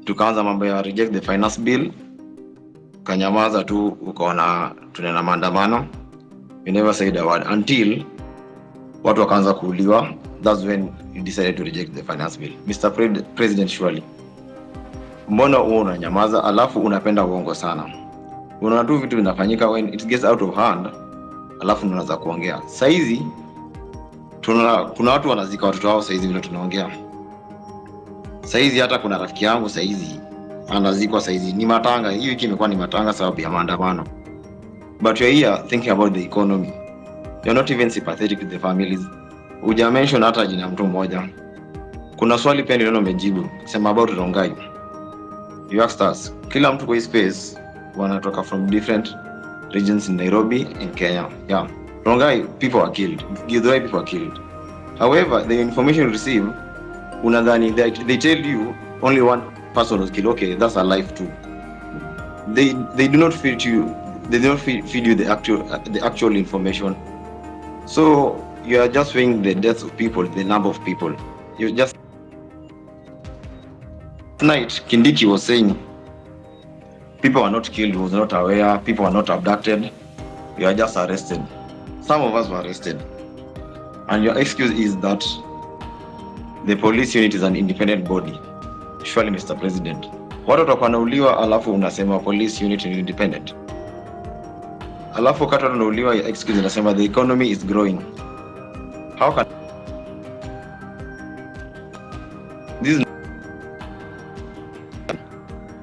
tukaanza mambo ya reject the finance bill, kanyamaza tu, ukaona tunaenda maandamano. You never said a word until watu wakaanza kuuliwa. That's when you decided to reject the finance bill. Mr. President, surely mbona unanyamaza alafu unapenda uongo sana? Unaona tu vitu vinafanyika when it gets out of hand, alafu unaanza kuongea. Saizi kuna watu wanazika watoto wao saizi vile tunaongea. Saizi hata kuna rafiki yangu saizi anazikwa saizi. Ni matanga, hiyo wiki imekuwa ni matanga sababu ya maandamano. But you're here thinking about the economy. You're not even sympathetic to the families. Uja mention hata jina mtu mmoja. Kuna swali pia niliona umejibu, sema about Rongai. You asked us, kila mtu kwa hii space wanatoka from different regions in Nairobi in Kenya. Yeah. Rongai, people are killed. Githurai, people are killed. However, the information you receive, unadhani they tell you only one person was killed. Okay, that's a life too. They do not feed you. They do not feed you the actual information. So you are just weighing the deaths of people, the number of people. You just tonight, Kindiki was saying people are not killed, he was not aware, people are not abducted, you are just arrested. Some of us were arrested. And your excuse is that the police unit is an independent body. Surely, Mr. President, watu watakanauliwa alafu unasema police unit is independent. Alafu wakati wanauliwa, your excuse unasema the economy is growing. How can this?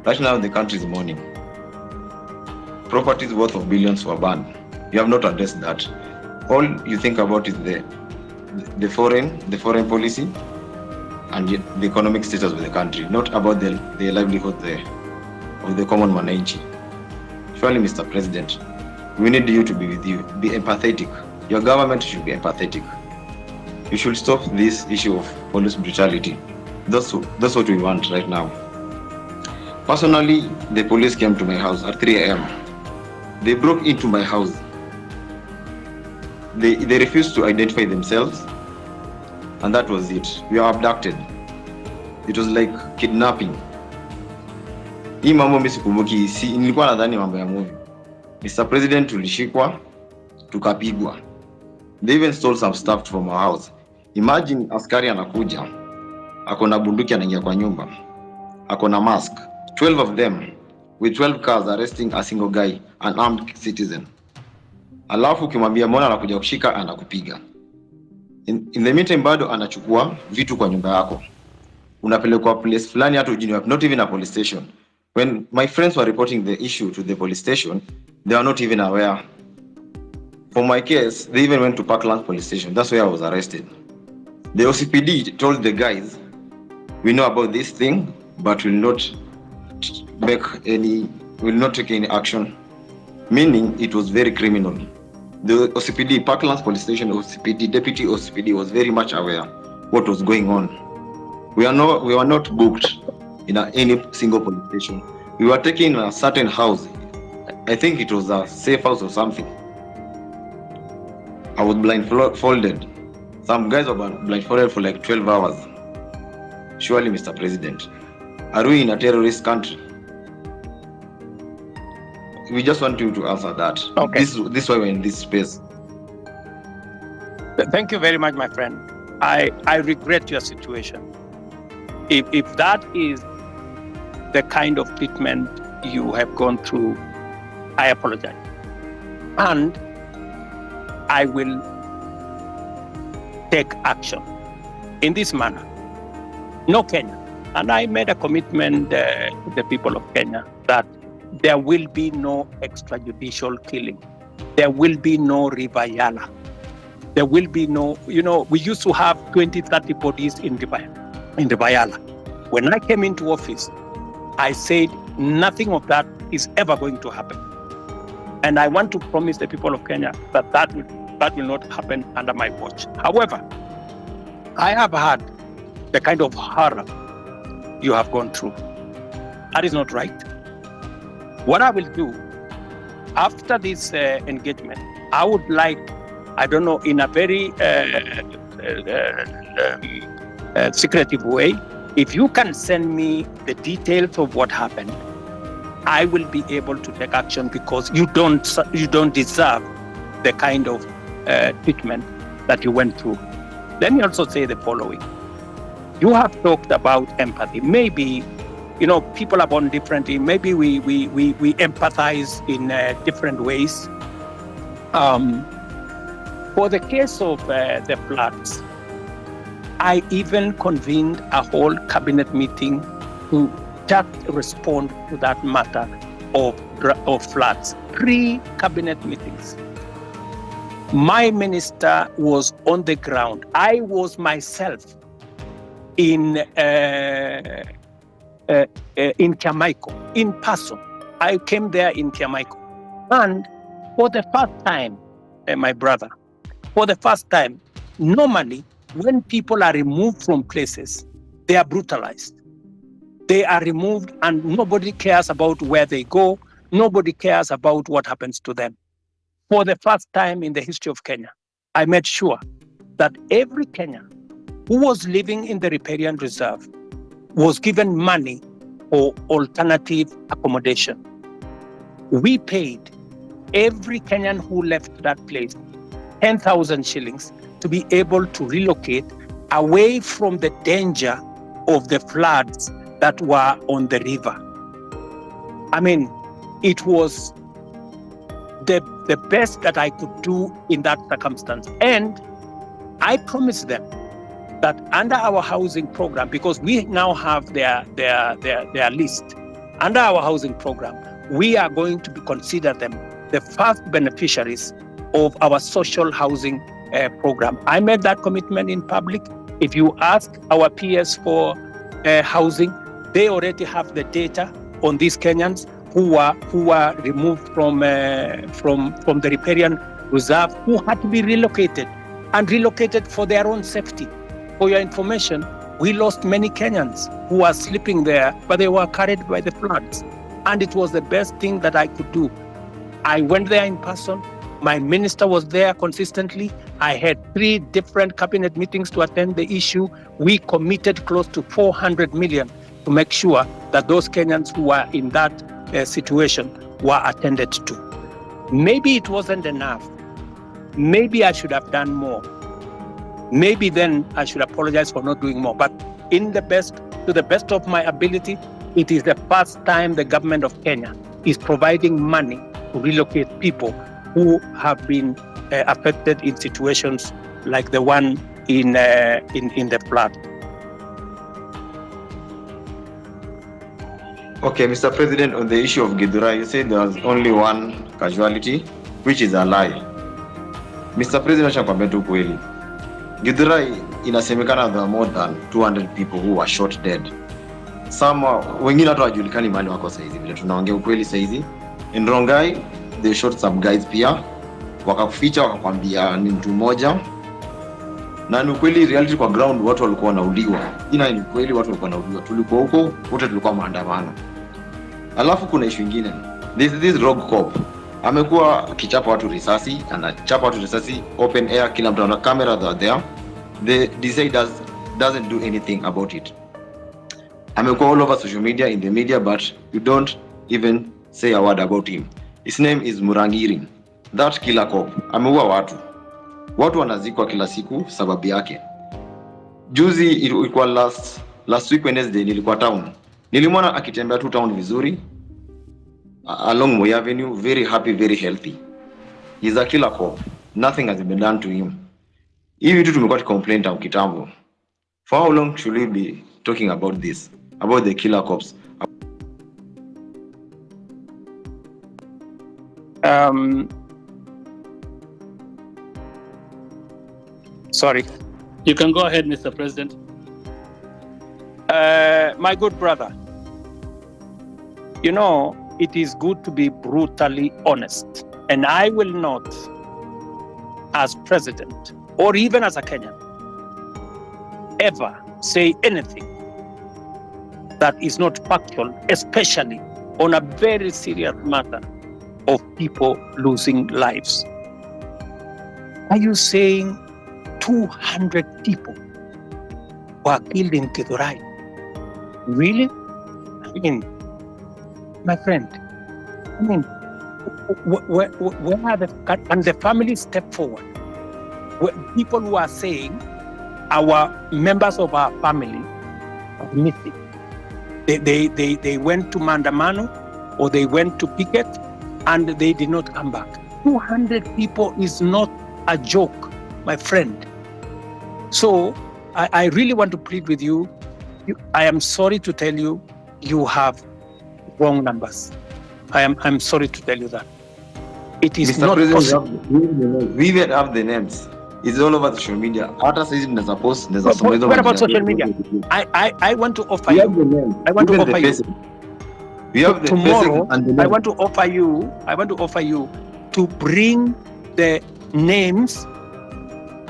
Right now the country is mourning. Properties worth of billions were banned. You have not addressed that. All you think about is the foreign policy and the economic status of the country, not about the livelihood of the common mananchi. Surely, Mr. President, we need you to be with you. Be empathetic. Your government should be empathetic. You should stop this issue of police brutality. That's what we want right now. Personally, the police came to my house at 3 a.m. They broke into my house. They refused to identify themselves, and that was it. We were abducted. It was like kidnapping. Hii mambo mimi sikumbuki, nilikuwa nadhani mambo ya movie. Mr. President, tulishikwa, tukapigwa. They even stole some stuff from our house. Imagine askari anakuja, akona bunduki anaingia kwa nyumba, akona mask, 12 of them with 12 cars arresting a single guy, an armed citizen. Alafu ukimwambia mbona anakuja kushika, anakupiga. In the meantime bado anachukua vitu kwa nyumba yako. Unapelekwa place fulani hata ujini, not even a police station. When my friends were reporting the issue to the police station, they were not even aware. For my case, they even went to Parkland police station. That's where I was arrested. The OCPD told the guys, we know about this thing, but will not take any action. Meaning it was very criminal. The OCPD, Parkland police station OCPD, deputy OCPD was very much aware what was going on. We were not booked in any single police station. We were taken in a certain house. I think it was a safe house or something. I was blindfolded. Some guys were blindfolded for like 12 hours. Surely, Mr. President, are we in a terrorist country? We just want you to answer that. Okay. This is why we're in this space. Thank you very much, my friend. I regret your situation. If that is the kind of treatment you have gone through, I apologize. And I will take action in this manner. No Kenya. And I made a commitment to the people of Kenya that there will be no extrajudicial killing. There will be no River Yala. There will be no, we used to have 20, 30 bodies in River Yala. When I came into office, I said nothing of that is ever going to happen. And I want to promise the people of Kenya that will not happen under my watch. However, I have had the kind of horror you have gone through. That is not right. What I will do after this engagement, I would like, I don't know, in a very secretive way, If you can send me the details of what happened, I will be able to take action, because you don't deserve the kind of treatment that you went through. Let me also say the following. You have talked about empathy. Maybe, people are born differently. Maybe we empathize in different ways. For the case of the floods, I even convened a whole cabinet meeting to just respond to that matter of floods. 3 cabinet meetings. My minister was on the ground. I was myself in Kiamaiko, in person. I came there in Kiamaiko. And for the first time, my brother, for the first time, normally when people are removed from places, they are brutalized. They are removed and nobody cares about where they go. Nobody cares about what happens to them. For the first time in the history of Kenya, I made sure that every Kenyan who was living in the riparian reserve was given money for alternative accommodation. We paid every Kenyan who left that place 10,000 shillings to be able to relocate away from the danger of the floods that were on the river. I mean, it was the best that I could do in that circumstance. And I promised them that under our housing program, because we now have their list, under our housing program, we are going to consider them the first beneficiaries of our social housing program. I made that commitment in public. If you ask our peers for housing, they already have the data on these Kenyans who were removed from the riparian reserve, who had to be relocated for their own safety. For your information, we lost many Kenyans who were sleeping there, but they were carried by the floods. And it was the best thing that I could do. I went there in person. My minister was there consistently. I had 3 different cabinet meetings to attend the issue. We committed close to 400 million to make sure that those Kenyans who were in that situation were attended to. Maybe it wasn't enough. Maybe I should have done more. Maybe then I should apologize for not doing more. But to the best of my ability, it is the first time the government of Kenya is providing money to relocate people who have been affected in situations like the one in the flood. Okay, Mr. President, on the issue of Githurai, you said there was only 1 casualty, which is a lie. Mr. President, acha nikwambie tu kweli. Githurai inasemekana there are more than 200 people who were shot dead. Wengine hata hawajulikani mahali wako saizi, vile tunaongea ukweli saizi. In Rongai, they shot some guys pia. Wakakuficha wakakwambia ni mtu mmoja. Na ni kweli reality kwa ground watu walikuwa wanauliwa. Ni kweli watu walikuwa wanauliwa. Tulikuwa huko, wote tulikuwa maandamano. Alafu kuna issue nyingine. This rogue cop amekuwa akichapa watu risasi, anachapa watu risasi open air, kila mtu ana camera there. The DCI doesn't do anything about it. Amekuwa all over social media, in the media, but you don't even say a word about him. His name is Murangiri. That killer cop ameua watu wanazikwa kila siku sababu yake. Juzi ilikuwa last week Wednesday, nilikuwa town. Nilimwona akitembea tu town vizuri along Moi Avenue, very happy, very healthy. He's a killer cop. Nothing has been done to him. Hivi vitu tumekuwa complain tangu kitambo. For how long should we be talking about this, about the killer cops? Sorry. You can go ahead, Mr. President. My good brother, it is good to be brutally honest. And I will not, as president, or even as a Kenyan, ever say anything that is not factual, especially on a very serious matter of people losing lives. Are you saying 200 people were killed in Githurai? Really? I mean, my friend, I mean, where are and the family step forward? People who are saying our members of our family are missing. They went to Mandamano or they went to picket and they did not come back. 200 people is not a joke, my friend. So I really want to plead with you. I am sorry to tell you, you have wrong numbers. I'm sorry to tell you that. It is Mr. not President, possible. we even have the names. It's all over social media. Hata sisi tunaweza post, tunaweza soma hizo What about majina. social media? I want to offer We you. have the names. I want to Even the offer you. faces. We have the Tomorrow, faces and the names. I want to offer you to bring the names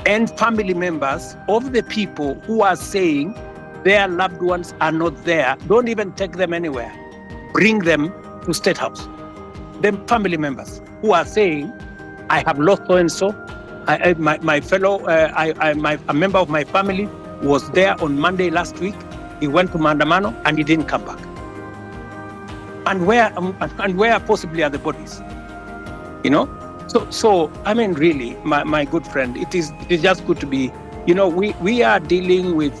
and family members of the people who are saying their loved ones are not there. Don't even take them anywhere. Bring them to State House. The family members who are saying, I have lost so and so. My fellow, a member of my family was there on Monday last week. He went to Mandamano and he didn't come back. And where possibly are the bodies? You know? So I mean, really, my good friend, it is just good to be, we are dealing with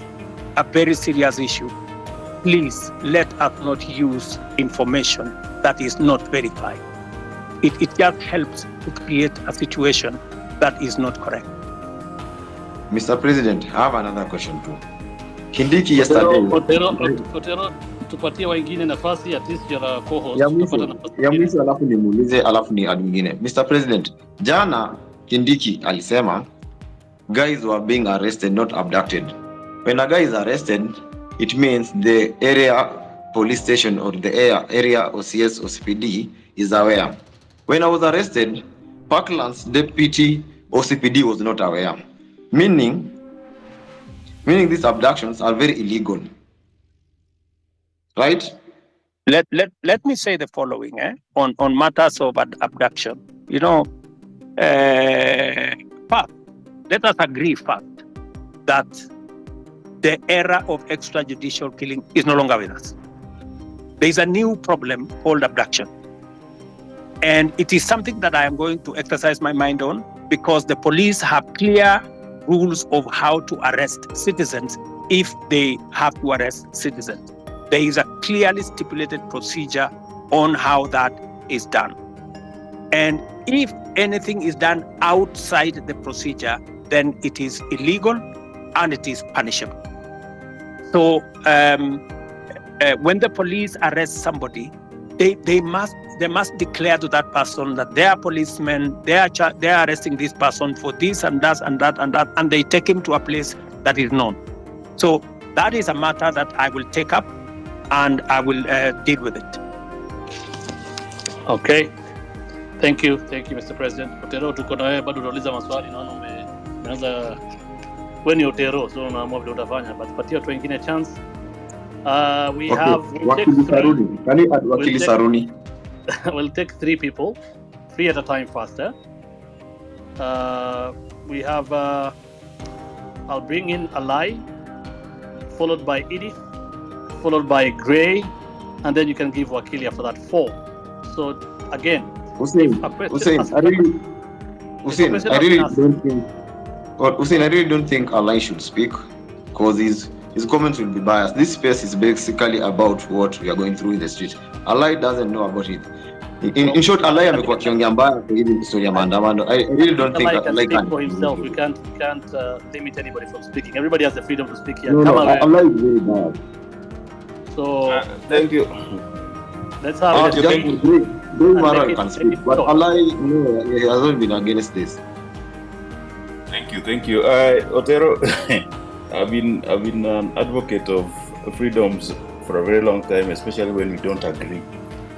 a very serious issue. Please let us not use information that is not verified. It just helps to create a situation that is not correct. Mr. President, I have another question too. Kindiki yesterday. Otero, tupatie wengine nafasi at least your co-host. Ya mwisho alafu nimuulize alafu ni ad mwingine. Mr. President, jana Kindiki alisema guys were being arrested, not abducted. When a guy is arrested, it means the area police station or the area OCS or CPD is aware. When I was arrested, Parkland's deputy OCPD was not aware. Meaning these abductions are very illegal. Right? Let me say the following on matters of abduction. First, let us agree first that the era of extrajudicial killing is no longer with us. There is a new problem called abduction. And it is something that I am going to exercise my mind on because the police have clear rules of how to arrest citizens if they have to arrest citizens. There is a clearly stipulated procedure on how that is done. And if anything is done outside the procedure, then it is illegal and it is punishable. So when the police arrest somebody, they must declare to that person that they are policemen, they are arresting this person for this and that and that and that, and they take him to a place that is known. So that is a matter that I will take up and I will deal with it. Okay. Thank you, Mr. President. Otero, tuko na wewe bado unauliza maswali, naona umeanza wewe ni Otero, so unaamua vile utafanya, but patia watu wengine chance. We'll take three people, three at a time faster. We have I'll bring in Alai, followed by Edith, followed by Gray, and then you can give Wakili after that. 4. So again, Hussein, I really don't think Alai should speak because his comments will be biased. This space is basically about what we are going through in the street. Alai doesn't know about it. In short, Alai amekuwa kiongea mbaya kwa hili historia maandamano. I really don't think Alai can speak for himself. We can't limit anybody from speaking. Everybody has the freedom to speak here. No, Alai is very bad. So thank you. Let's have Don't matter can speak, but Alai, no, he hasn't been against this. Thank you. Otero, I've been an advocate of freedoms for a very long time, especially when we don't agree.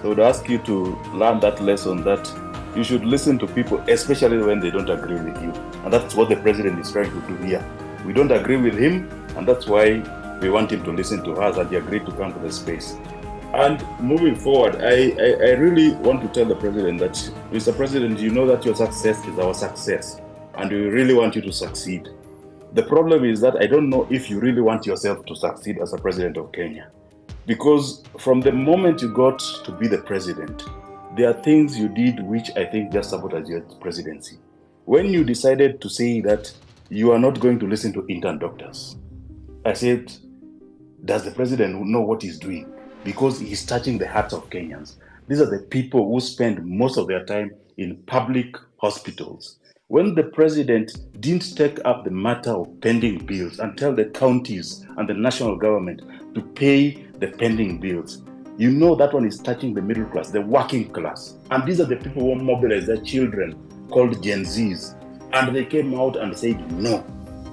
So I would ask you to learn that lesson that you should listen to people, especially when they don't agree with you. And that's what the president is trying to do here. We don't agree with him, and that's why we want him to listen to us, and he agreed to come to the space. And moving forward, I really want to tell the president that, Mr. President, you know that your success is our success, and we really want you to succeed. The problem is that I don't know if you really want yourself to succeed as a president of Kenya. Because from the moment you got to be the president, there are things you did which I think just sabotage your presidency. When you decided to say that you are not going to listen to intern doctors, I said, does the president know what he's doing? Because he's touching the hearts of Kenyans. These are the people who spend most of their time in public hospitals. When the president didn't take up the matter of pending bills and tell the counties and the national government to pay the pending bills, you know that one is touching the middle class, the working class. And these are the people who mobilize their children, called Gen Zs. And they came out and said no.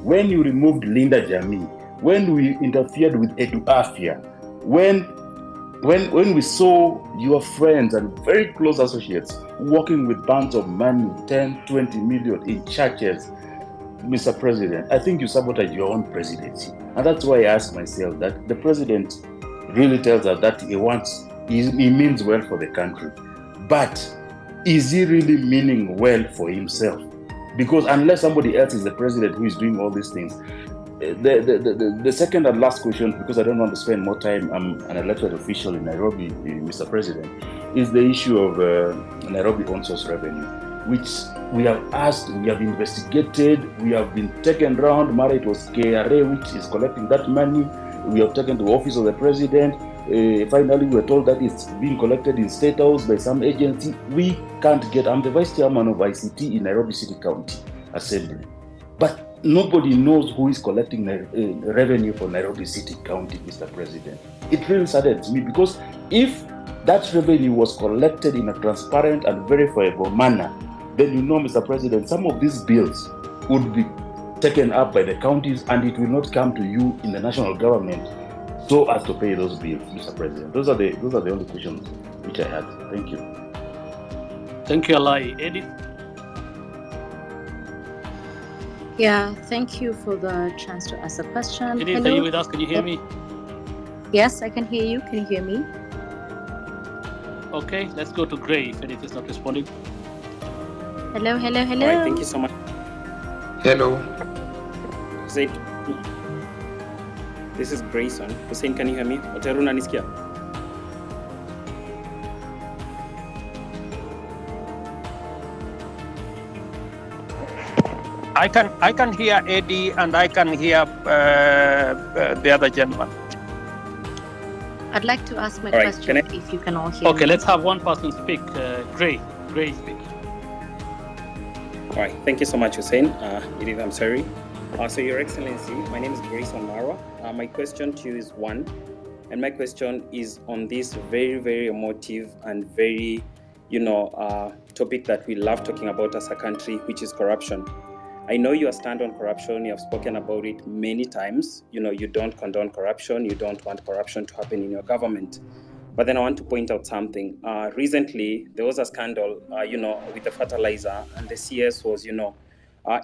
When you removed Linda Jamii, when we interfered with Eduafia, when we saw your friends and very close associates working with bands of money, 10, 20 million in churches, Mr. President, I think you sabotage your own presidency. And that's why I ask myself that the president really tells us that he means well for the country. But is he really meaning well for himself? Because unless somebody else is the president who is doing all these things, the second and last question, because I don't want to spend more time, I'm an elected official in Nairobi, Mr. President, is the issue of Nairobi on-source revenue, which we have asked, we have investigated, we have been taken around. Mara, it was KRA which is collecting that money. We have taken to the office of the president. Finally, we were told that it's being collected in State House by some agency. We can't get. I'm the vice chairman of ICT in Nairobi City County Assembly, but nobody knows who is collecting revenue for Nairobi City County, Mr. President. It really saddens me, because if that revenue was collected in a transparent and verifiable manner, then you know, Mr. President, some of these bills would be taken up by the counties and it will not come to you in the national government so as to pay those bills, Mr. President. Those are the only questions which I had. Thank you. Thank you, Alai. Edith? Yeah, thank you for the chance to ask a question. Edith, Hello? are you with us? Can you hear me? Yes, I can hear you. Can you hear me? Okay, let's go to Gray if Edith is not responding. Hello, hello, hello. All right, thank you so much. Hello. Hussein, this is Grayson. Hussein, can you hear me? Oteru unanisikia? I can hear Eddie and I can hear the other gentleman. I'd like to ask my All right, question if you can all hear Okay, me. let's have one person speak. Gray speak. All right, thank you so much, Hussein. Edith, I'm sorry. So, Your Excellency, my name is Grayson Marwa. My question to you is one, and my question is on this very, very emotive and very, topic that we love talking about as a country, which is corruption. I know your stand on corruption. You have spoken about it many times. You don't condone corruption. You don't want corruption to happen in your government. But then I want to point out something. Recently, there was a scandal, with the fertilizer, and the CS was,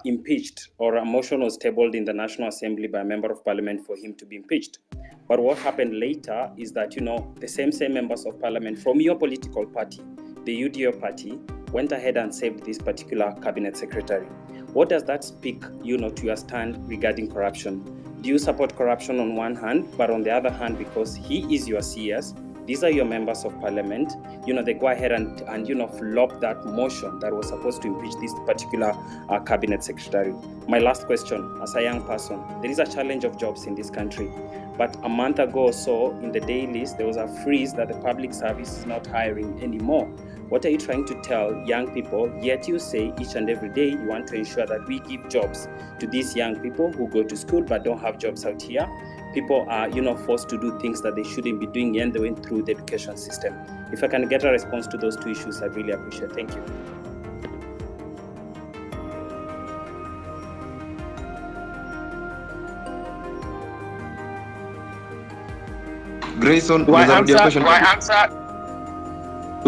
impeached, or a motion was tabled in the National Assembly by a member of parliament for him to be impeached. But what happened later is that, the same members of parliament from your political party, the UDO party, went ahead and saved this particular cabinet secretary. What does that speak, to your stand regarding corruption? Do you support corruption on one hand, but on the other hand, because he is your CS, these are your members of parliament, they go ahead and flop that motion that was supposed to impeach this particular cabinet secretary? My last question, as a young person, there is a challenge of jobs in this country. But a month ago or so, in the day list, there was a freeze that the public service is not hiring anymore. What are you trying to tell young people? Yet you say each and every day you want to ensure that we give jobs to these young people who go to school but don't have jobs out here. People are, forced to do things that they shouldn't be doing, and they went through the education system. If I can get a response to those two issues, I'd really appreciate it. Thank you. Grayson, Do I unaweza rudia question?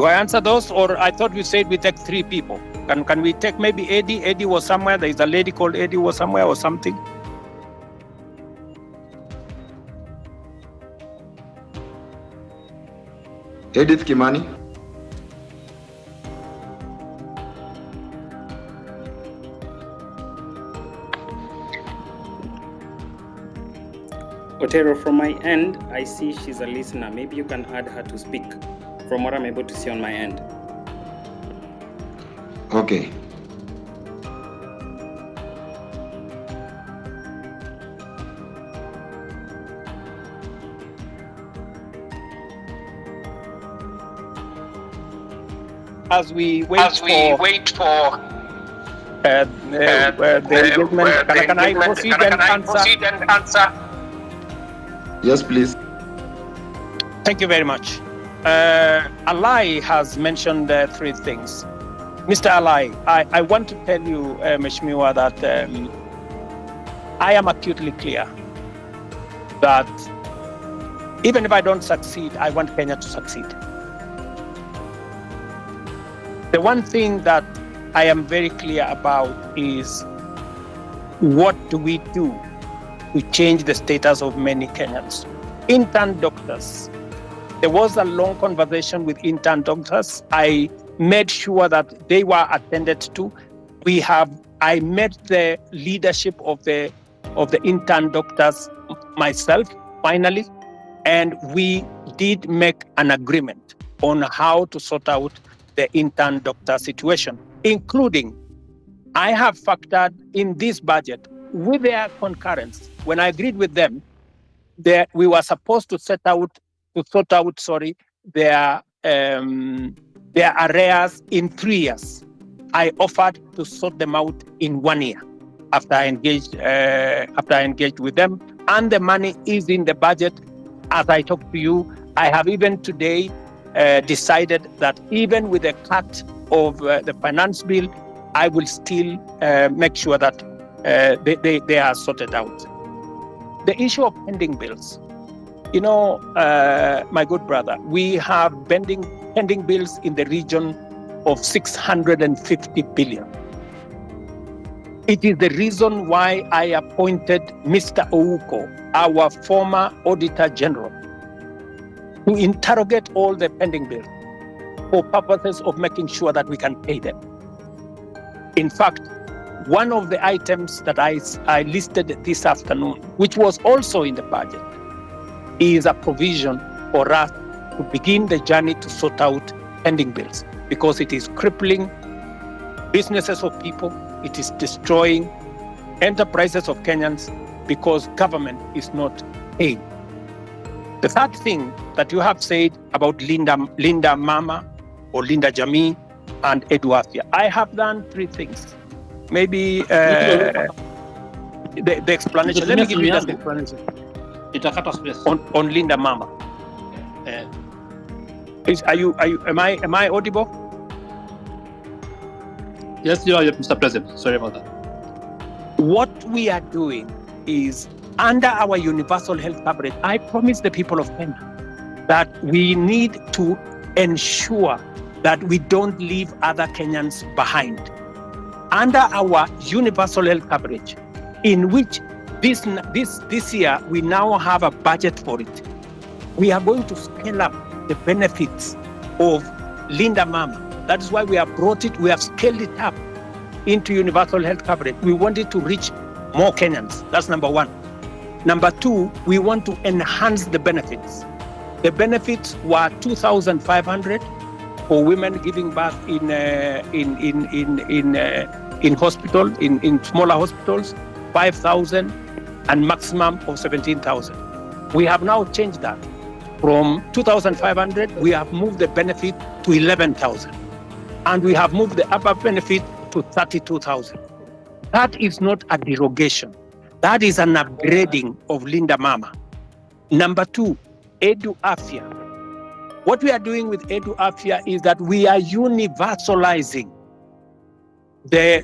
answer those, or I thought we said we take three people? Can we take maybe Eddie? Eddie was somewhere. There is a lady called Eddie was somewhere or something. Edith Kimani. Otero, from my end, I see she's a listener. Maybe you can add her to speak from what I'm able to see on my end. Okay. As we wait for the engagement, can I proceed and answer? Yes, please. Thank you very much. Alai has mentioned three things. Mr. Alai, I want to tell you, Mheshimiwa, that I am acutely clear that even if I don't succeed, I want Kenya to succeed. The one thing that I am very clear about is what do we do to change the status of many Kenyans? Intern doctors. There was a long conversation with intern doctors. I made sure that they were attended to. I met the leadership of the intern doctors myself, finally, and we did make an agreement on how to sort out the intern doctor situation, including I have factored in this budget with their concurrence. When I agreed with them, that we were supposed to sort out their arrears in 3 years. I offered to sort them out in 1 year after I engaged with them, and the money is in the budget. As I talk to you, I have even today decided that even with a cut of the finance bill, I will still make sure that they are sorted out. The issue of pending bills. You know, my good brother, we have pending bills in the region of 650 billion. It is the reason why I appointed Mr. Ouko, our former Auditor General, to interrogate all the pending bills for purposes of making sure that we can pay them. In fact, one of the items that I listed this afternoon, which was also in the budget, is a provision for us to begin the journey to sort out pending bills, because it is crippling businesses of people, it is destroying enterprises of Kenyans because government is not paying. The third thing that you have said about Linda Mama or Linda Jamii and Eduafia, I have done three things. Maybe the explanation. Let me give you the explanation. On Linda Mama. Am I audible? Yes, you are, Mr. President. Sorry about that. What we are doing is, under our universal health coverage, I promise the people of Kenya that we need to ensure that we don't leave other Kenyans behind. Under our universal health coverage, in which this year we now have a budget for it, we are going to scale up the benefits of Linda Mama. That is why we have brought it, we have scaled it up into universal health coverage. We want it to reach more Kenyans. That's number one. Number two, we want to enhance the benefits. The benefits were 2,500 for women giving birth in hospital, in smaller hospitals, 5,000, and maximum of 17,000. We have now changed that. From 2,500, we have moved the benefit to 11,000. And we have moved the upper benefit to 32,000. That is not a derogation. That is an upgrading of Linda Mama. Number two, Edu Afya. What we are doing with Edu Afya is that we are universalizing the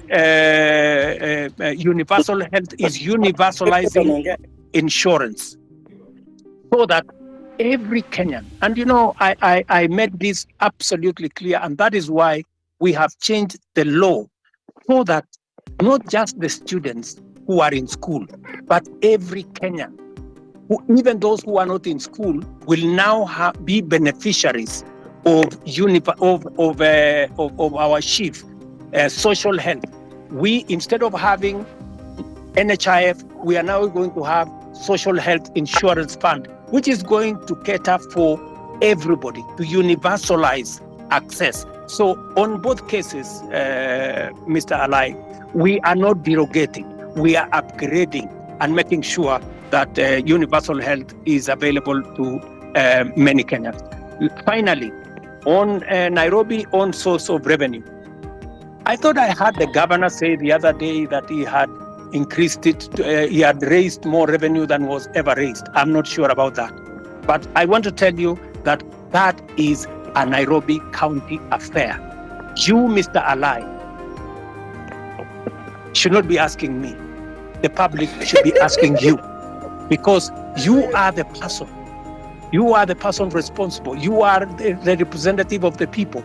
universal health is universalizing insurance, so that every Kenyan, and you know, I made this absolutely clear, and that is why we have changed the law, so that not just the students who are in school, but every Kenyan, even those who are not in school, will now be beneficiaries of our chief social health. We, instead of having NHIF, we are now going to have social health insurance fund, which is going to cater for everybody, to universalize access. So on both cases, Mr. Alai, we are not derogating, we are upgrading and making sure that universal health is available to many Kenyans. Finally, on Nairobi on source of revenue, I thought I heard the governor say the other day that he had increased it, he had raised more revenue than was ever raised. I'm not sure about that. But I want to tell you that that is a Nairobi County affair. You, Mr. Alai, should not be asking me. The public should be asking you, because you are the person. You are the person responsible. You are the representative of the people.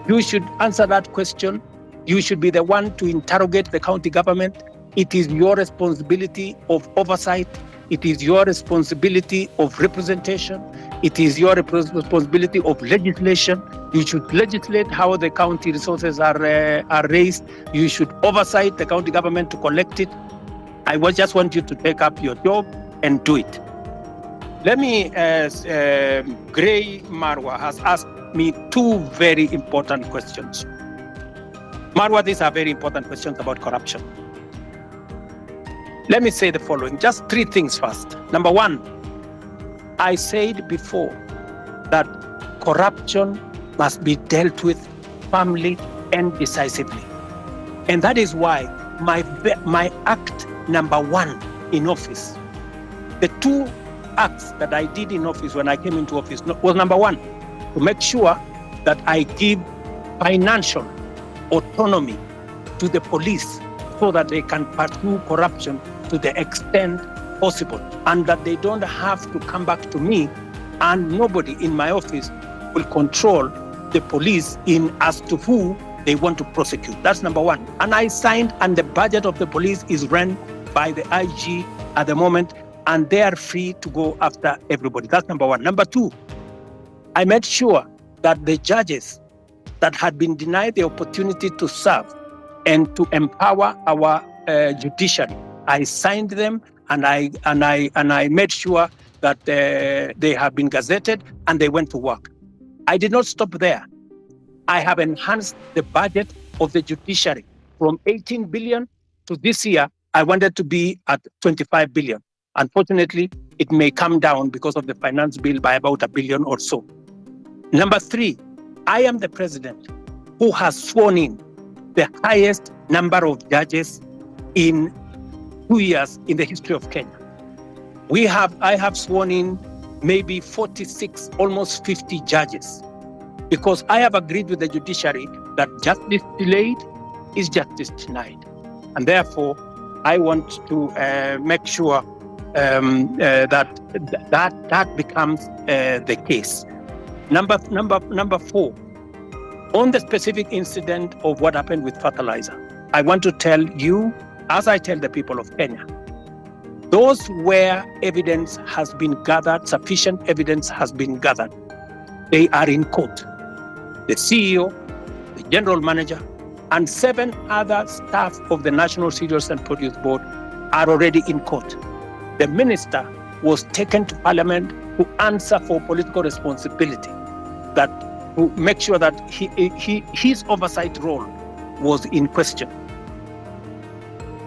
You should answer that question. You should be the one to interrogate the county government. It is your responsibility of oversight. It is your responsibility of representation. It is your responsibility of legislation. You should legislate how the county resources are raised. You should oversight the county government to collect it. I just want you to take up your job and do it. Let me, Gray Marwa has asked me two very important questions. Marwa, these are very important questions about corruption. Let me say the following, just three things first. Number one, I said before that corruption must be dealt with firmly and decisively. And that is why my act number one in office, the two acts that I did in office when I came into office was number one, to make sure that I give financial autonomy to the police so that they can pursue corruption to the extent possible, and that they don't have to come back to me, and nobody in my office will control the police in as to who they want to prosecute. That's number one. And I signed, and the budget of the police is run by the IG at the moment, and they are free to go after everybody. That's number one. Number two, I made sure that the judges that had been denied the opportunity to serve and to empower our judiciary, I signed them, and I made sure that they have been gazetted and they went to work. I did not stop there. I have enhanced the budget of the judiciary from 18 billion to this year. I wanted to be at 25 billion. Unfortunately, it may come down because of the finance bill by about $1 billion or so. Number three, I am the president who has sworn in the highest number of judges in 2 years in the history of Kenya. I have sworn in maybe 46, almost 50 judges, because I have agreed with the judiciary that justice delayed is justice denied. And therefore, I want to make sure that becomes the case. Number four, on the specific incident of what happened with fertilizer, I want to tell you, as I tell the people of Kenya, those where evidence has been gathered, sufficient evidence has been gathered, they are in court. The CEO, the general manager, and 7 other staff of the National Cereals and Produce Board are already in court. The minister was taken to Parliament to answer for political responsibility, that to make sure that his oversight role was in question.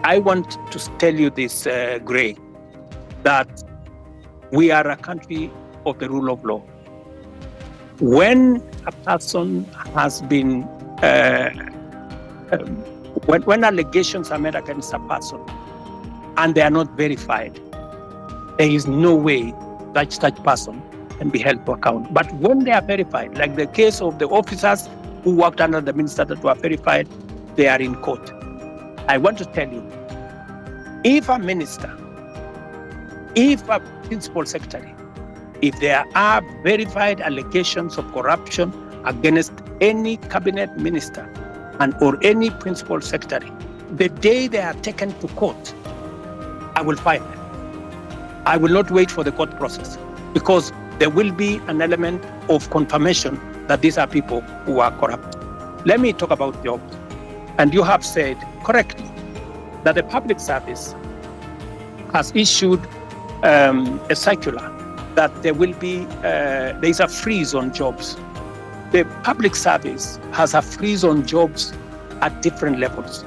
I want to tell you this, Gray, that we are a country of the rule of law. When a person has been, when allegations are made against a person and they are not verified, there is no way that such person can be held to account. But when they are verified, like the case of the officers who worked under the minister that were verified, they are in court. I want to tell you, if a minister, if a principal secretary, if there are verified allegations of corruption against any cabinet minister or any principal secretary, the day they are taken to court, I will fire them. I will not wait for the court process, because there will be an element of confirmation that these are people who are corrupt. Let me talk about jobs. And you have said correctly that the public service has issued a circular that there is a freeze on jobs. The public service has a freeze on jobs at different levels.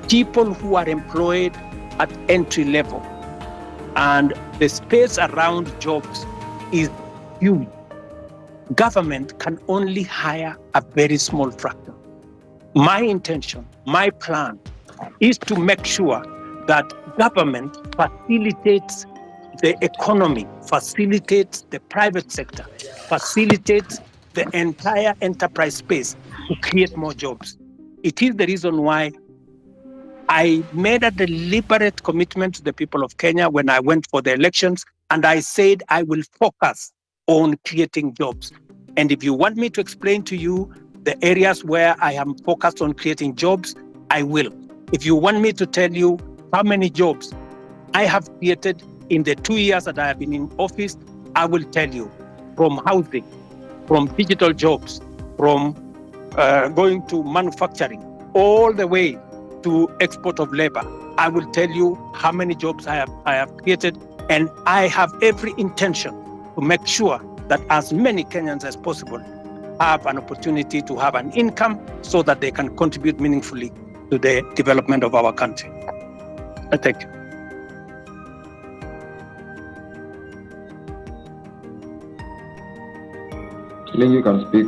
People who are employed at entry level and the space around jobs is huge. Government can only hire a very small fraction. My intention, my plan is to make sure that government facilitates the economy, facilitates the private sector, facilitates the entire enterprise space to create more jobs. It is the reason why I made a deliberate commitment to the people of Kenya when I went for the elections, and I said I will focus on creating jobs. And if you want me to explain to you the areas where I am focused on creating jobs, I will. If you want me to tell you how many jobs I have created in the 2 years that I have been in office, I will tell you, from housing, from digital jobs, from going to manufacturing, all the way to export of labor. I will tell you how many jobs I have created, and I have every intention to make sure that as many Kenyans as possible have an opportunity to have an income so that they can contribute meaningfully to the development of our country. Thank you. You can speak.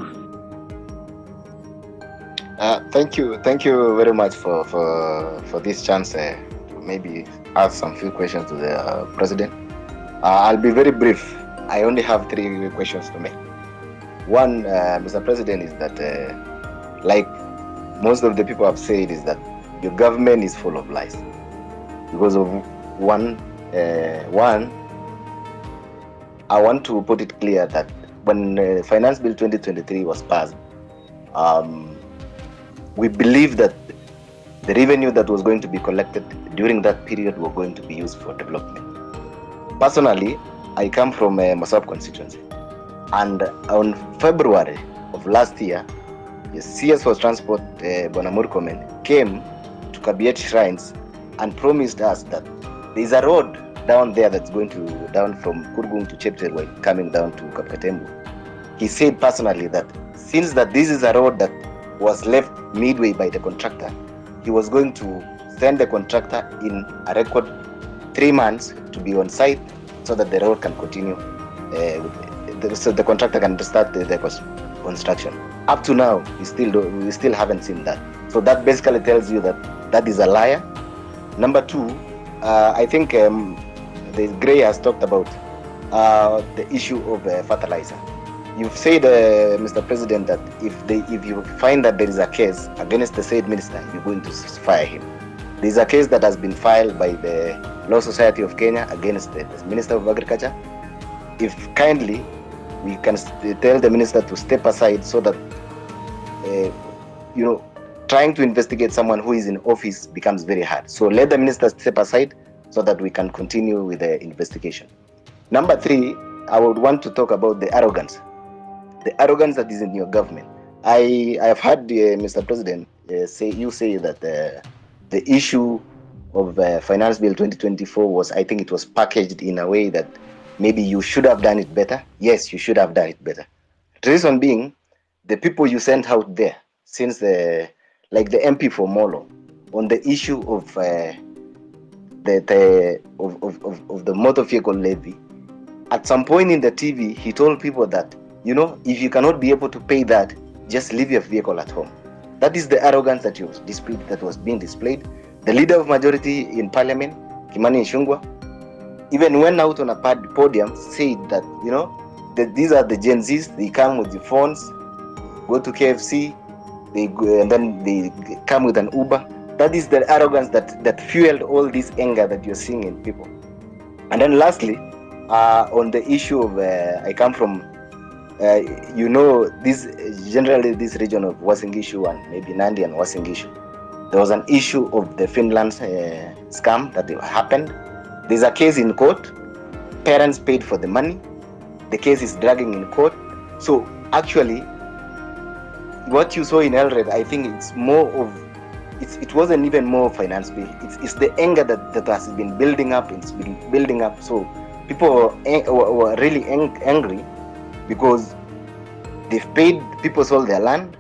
Thank you very much for this chance to maybe ask some few questions to the president. I'll be very brief. I only have 3 questions to make. One, Mr. President, is that like most of the people have said, is that your government is full of lies. Because of one, I want to put it clear that when Finance Bill 2023 was passed, we believe that the revenue that was going to be collected during that period were going to be used for development. Personally, I come from Masab constituency, and on February of last year, the CS for Transport, Bwana Murkomen, came to Kabiet Shrines and promised us that there is a road down there that's going to down from Kurgung to Chepterway, coming down to Kapkatembu. He said personally that since that this is a road that was left midway by the contractor, he was going to send the contractor in a record 3 months to be on site so that the road can continue, so the contractor can start the construction. Up to now, we still haven't seen that. So that basically tells you that that is a liar. Number 2, I think the Gray has talked about the issue of fertilizer. You've said, Mr. President, that if you find that there is a case against the said minister, you're going to fire him. There is a case that has been filed by the Law Society of Kenya against the Minister of Agriculture. If kindly, we can tell the minister to step aside so that, trying to investigate someone who is in office becomes very hard. So let the minister step aside so that we can continue with the investigation. Number 3, I would want to talk about the arrogance. The arrogance that is in your government. I have heard Mr. President say that the issue of Finance Bill 2024 was, I think it was packaged in a way that maybe you should have done it better. Yes, you should have done it better. The reason being, the people you sent out there, since like the MP for Molo, on the issue of the motor vehicle levy, at some point in the TV, he told people that, if you cannot be able to pay that, just leave your vehicle at home. That is the arrogance that was being displayed. The leader of majority in parliament, Kimani Ichung'wah, even went out on a podium, said that, that these are the Gen Zs, they come with the phones, go to KFC, they go, and then they come with an Uber. That is the arrogance that fueled all this anger that you're seeing in people. And then lastly, on the issue of, I come from, this region of Uasin Gishu and maybe Nandi and Uasin Gishu. There was an issue of the Finland scam that happened. There's a case in court. Parents paid for the money. The case is dragging in court. So actually, what you saw in Elred, I think it's more of it wasn't even more finance bill. It's the anger that has been building up. It's been building up. So people were really angry because they've paid, people sold their land.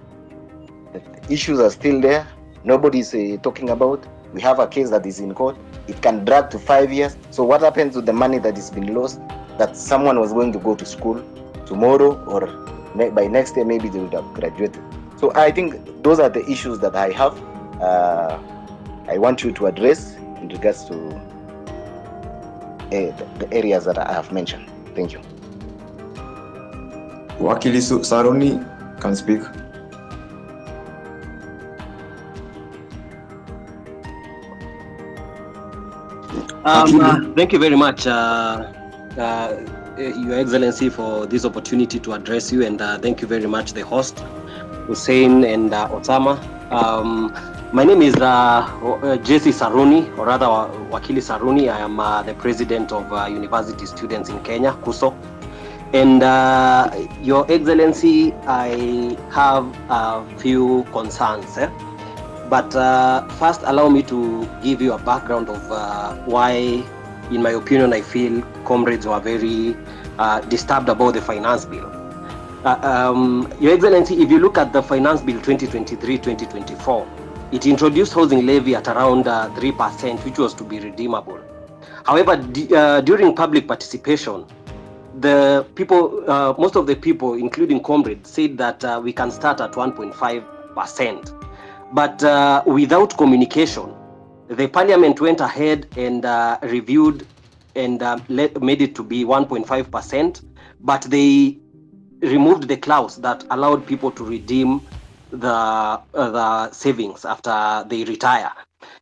The issues are still there. Nobody's talking about. We have a case that is in court. It can drag to 5 years. So what happens with the money that has been lost, that someone was going to go to school tomorrow, or by next year maybe they would have graduated? So I think those are the issues that I have. I want you to address in regards to the areas that I have mentioned. Thank you. Wakili Saruni can speak. Thank you very much, Your Excellency, for this opportunity to address you, and thank you very much, the host, Hussein and Osama. My name is Jesse Saruni, or rather Wakili Saruni. I am the president of University Students in Kenya, KUSO. And Your Excellency, I have a few concerns. But first, allow me to give you a background of why, in my opinion, I feel comrades were very disturbed about the finance bill. Your Excellency, if you look at the finance bill 2023-2024, it introduced housing levy at around 3%, which was to be redeemable. However, during public participation, the people, most of the people, including comrades, said that we can start at 1.5%. But without communication, the parliament went ahead and reviewed and made it to be 1.5%, but they removed the clause that allowed people to redeem the savings after they retire.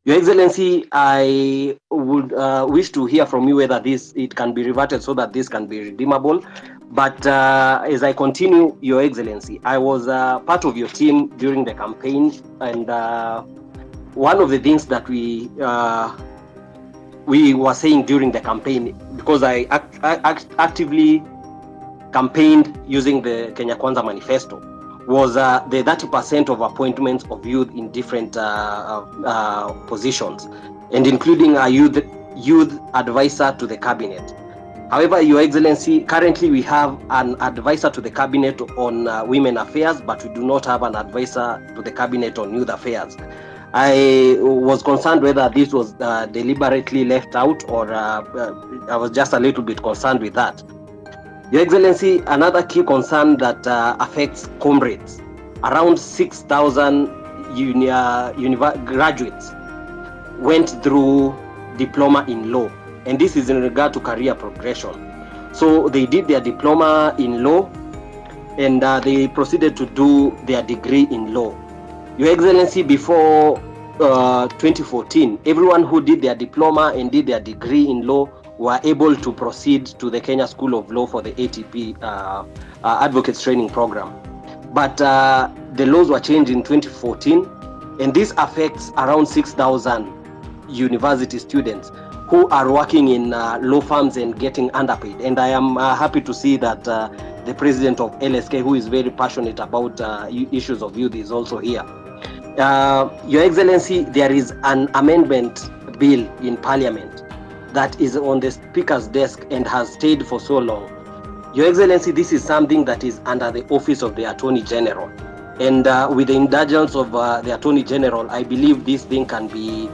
Your Excellency, I would wish to hear from you whether it can be reverted so that this can be redeemable. But as I continue, Your Excellency, I was part of your team during the campaign, and one of the things that we were saying during the campaign, because I actively campaigned using the Kenya Kwanza manifesto, was the 30% of appointments of youth in different positions, and including a youth advisor to the cabinet. However, Your Excellency, currently we have an advisor to the cabinet on women affairs, but we do not have an advisor to the cabinet on youth affairs. I was concerned whether this was deliberately left out, or I was just a little bit concerned with that. Your Excellency, another key concern that affects comrades, around 6,000 graduates went through diploma in law, and this is in regard to career progression. So they did their diploma in law, and they proceeded to do their degree in law. Your Excellency, before 2014, everyone who did their diploma and did their degree in law were able to proceed to the Kenya School of Law for the ATP Advocates Training Program. But the laws were changed in 2014, and this affects around 6,000 university students who are working in law firms and getting underpaid. And I am happy to see that the president of LSK, who is very passionate about issues of youth, is also here. Your Excellency, there is an amendment bill in Parliament that is on the Speaker's desk and has stayed for so long. Your Excellency, this is something that is under the office of the Attorney General. And with the indulgence of the Attorney General, I believe this thing can be,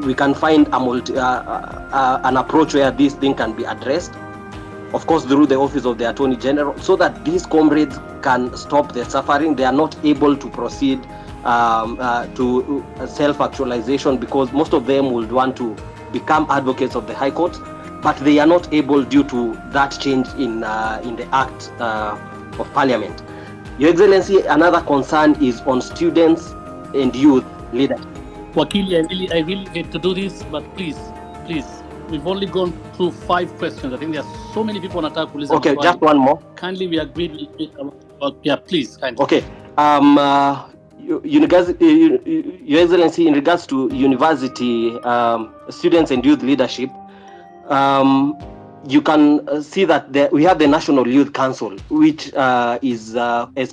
we can find an approach where this thing can be addressed, of course, through the office of the Attorney General, so that these comrades can stop their suffering. They are not able to proceed to self-actualization, because most of them would want to become advocates of the High Court, but they are not able due to that change in the Act of Parliament. Your Excellency, another concern is on students and youth leadership. Wakili, I really hate to do this, but please, we've only gone through 5 questions. I think there are so many people on attack. Okay, just one more. Kindly, we agreed. Yeah, please, kindly. Okay. Your Excellency, in regards to university students and youth leadership, you can see that we have the National Youth Council, which is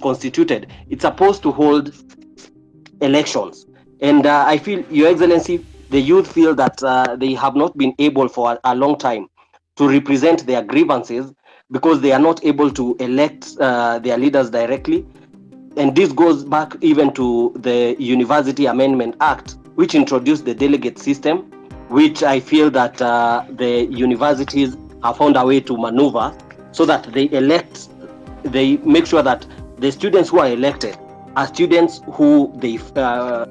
constituted. It's supposed to hold elections, And I feel, Your Excellency, the youth feel that they have not been able for a long time to represent their grievances because they are not able to elect their leaders directly. And this goes back even to the University Amendment Act, which introduced the delegate system, which I feel that the universities have found a way to maneuver so that they make sure that the students who are elected are students who they can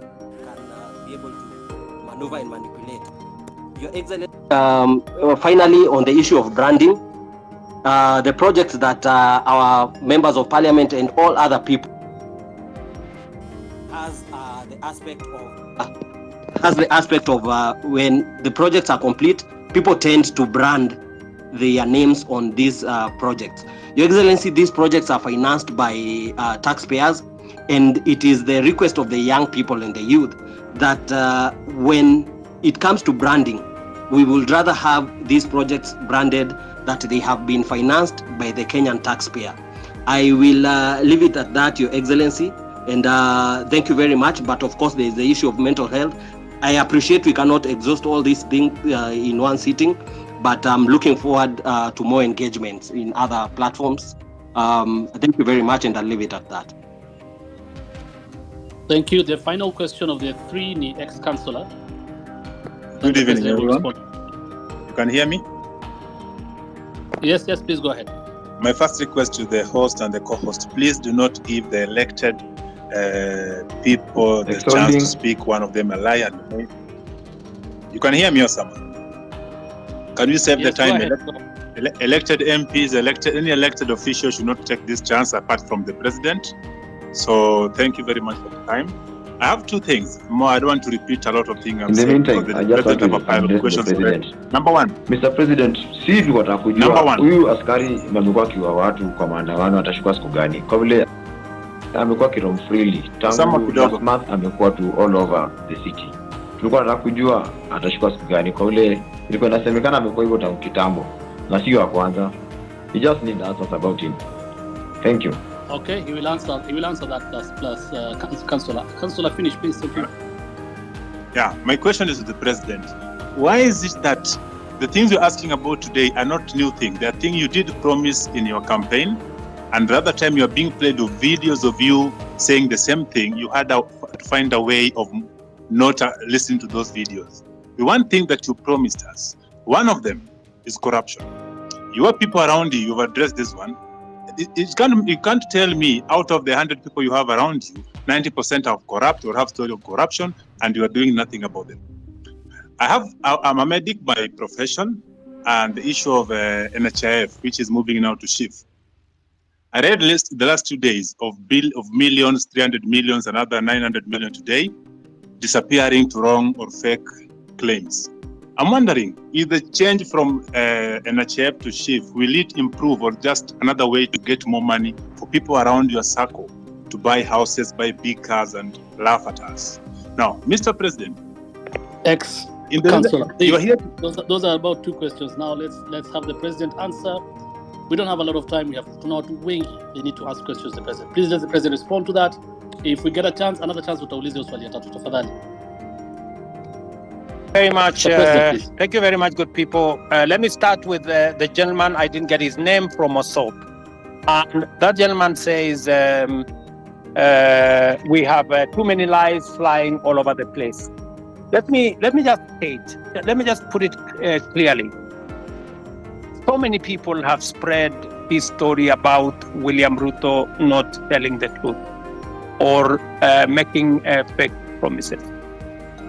be able to maneuver and manipulate. Your Excellency, finally, on the issue of branding, the projects that our members of parliament and all other people has the aspect of when the projects are complete, people tend to brand their names on these projects. Your Excellency, these projects are financed by taxpayers, and it is the request of the young people and the youth that when it comes to branding, we would rather have these projects branded that they have been financed by the Kenyan taxpayer. I will leave it at that, Your Excellency, and thank you very much. But of course, there is the issue of mental health. I appreciate we cannot exhaust all these things in one sitting, but I'm looking forward to more engagements in other platforms. Thank you very much, and I'll leave it at that. Thank you. The final question of the three, the ex-councillor. Good evening, everyone. You can hear me? Yes, please go ahead. My first request to the host and the co-host, please do not give the elected people the chance to speak, one of them a lie. You can hear me, Osama? Can you save the time? Elected MPs, any elected official should not take this chance apart from the president. So thank you very much for the time. I have two things more. I don't want to repeat a lot of things I'm saying. In the meantime, I just want to address the president. Number one. Mr. President, si tunataka kujua huyu askari amekuwa akiwa watu kwa maandamano atashukua siku gani? Kwa vile amekuwa kirom freely tangu last month, amekuwa to all over the city. Tulikuwa tunataka kujua atashukua siku gani, kwa vile ilikuwa inasemekana amekuwa hivyo tangu kitambo na sio wa kwanza. We just need answers about him. Thank you. Okay, he will answer that plus Councillor. Councillor, finish, please. Thank you. Yeah, my question is to the president. Why is it that the things you're asking about today are not new things? They are things you did promise in your campaign, and the other time you are being played with videos of you saying the same thing. You had to find a way of not listening to those videos. The one thing that you promised us, one of them is corruption. Your people around you, you've addressed this one. You can't tell me out of the 100 people you have around you, 90% are corrupt or have story of corruption, and you are doing nothing about them. I'm a medic by profession, and the issue of NHIF, which is moving now to shift. I read the last 2 days of millions, 300 millions, another 900 million today, disappearing to wrong or fake claims. I'm wondering, if the change from NHIF to SHIF, will it improve or just another way to get more money for people around your circle to buy houses, buy big cars, and laugh at us? Now, Mr. President, Councillor, you are here. Those are about two questions. Now let's have the president answer. We don't have a lot of time. We have to not wing. They need to ask questions to the president. Please let the president respond to that. If we get another chance, utauliza swali ya tatu tafadhali. Very much. Thank you very much, good people. Let me start with the gentleman. I didn't get his name, from Osop. And that gentleman says we have too many lies flying all over the place. Let me just state. Let me just put it clearly. So many people have spread this story about William Ruto not telling the truth or making fake promises.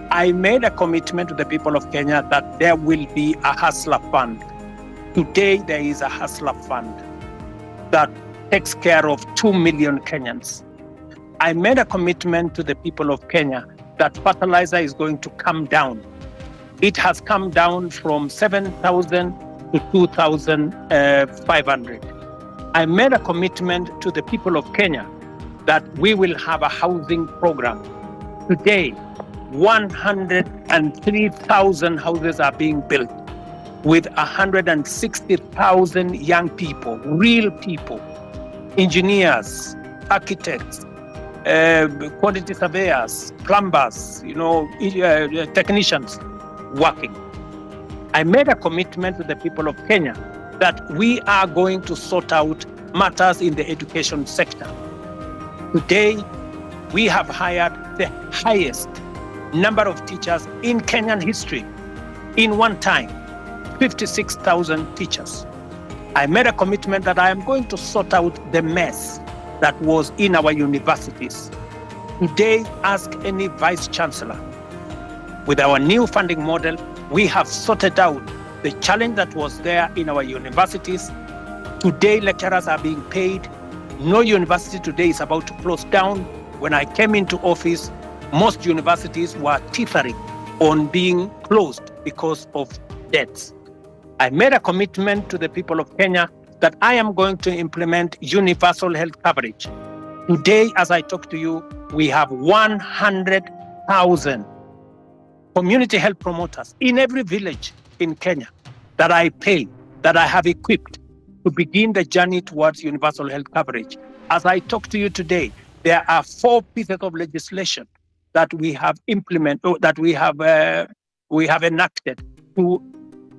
I made a commitment to the people of Kenya that there will be a hustler fund. Today, there is a hustler fund that takes care of 2 million Kenyans. I made a commitment to the people of Kenya that fertilizer is going to come down. It has come down from 7,000 to 2,500. I made a commitment to the people of Kenya that we will have a housing program. Today, 103,000 houses are being built with 160,000 young people, real people, engineers, architects, quantity surveyors, plumbers, technicians working. I made a commitment to the people of Kenya that we are going to sort out matters in the education sector. Today, we have hired the highest number of teachers in Kenyan history in one time, 56,000 teachers. I made a commitment that I am going to sort out the mess that was in our universities. Today, ask any vice chancellor. With our new funding model, we have sorted out the challenge that was there in our universities. Today, lecturers are being paid. No university today is about to close down. When I came into office, most universities were teetering on being closed because of debts. I made a commitment to the people of Kenya that I am going to implement universal health coverage. Today, as I talk to you, we have 100,000 community health promoters in every village in Kenya that I pay, that I have equipped to begin the journey towards universal health coverage. As I talk to you today, there are 4 pieces of legislation that we have implemented, that we have enacted to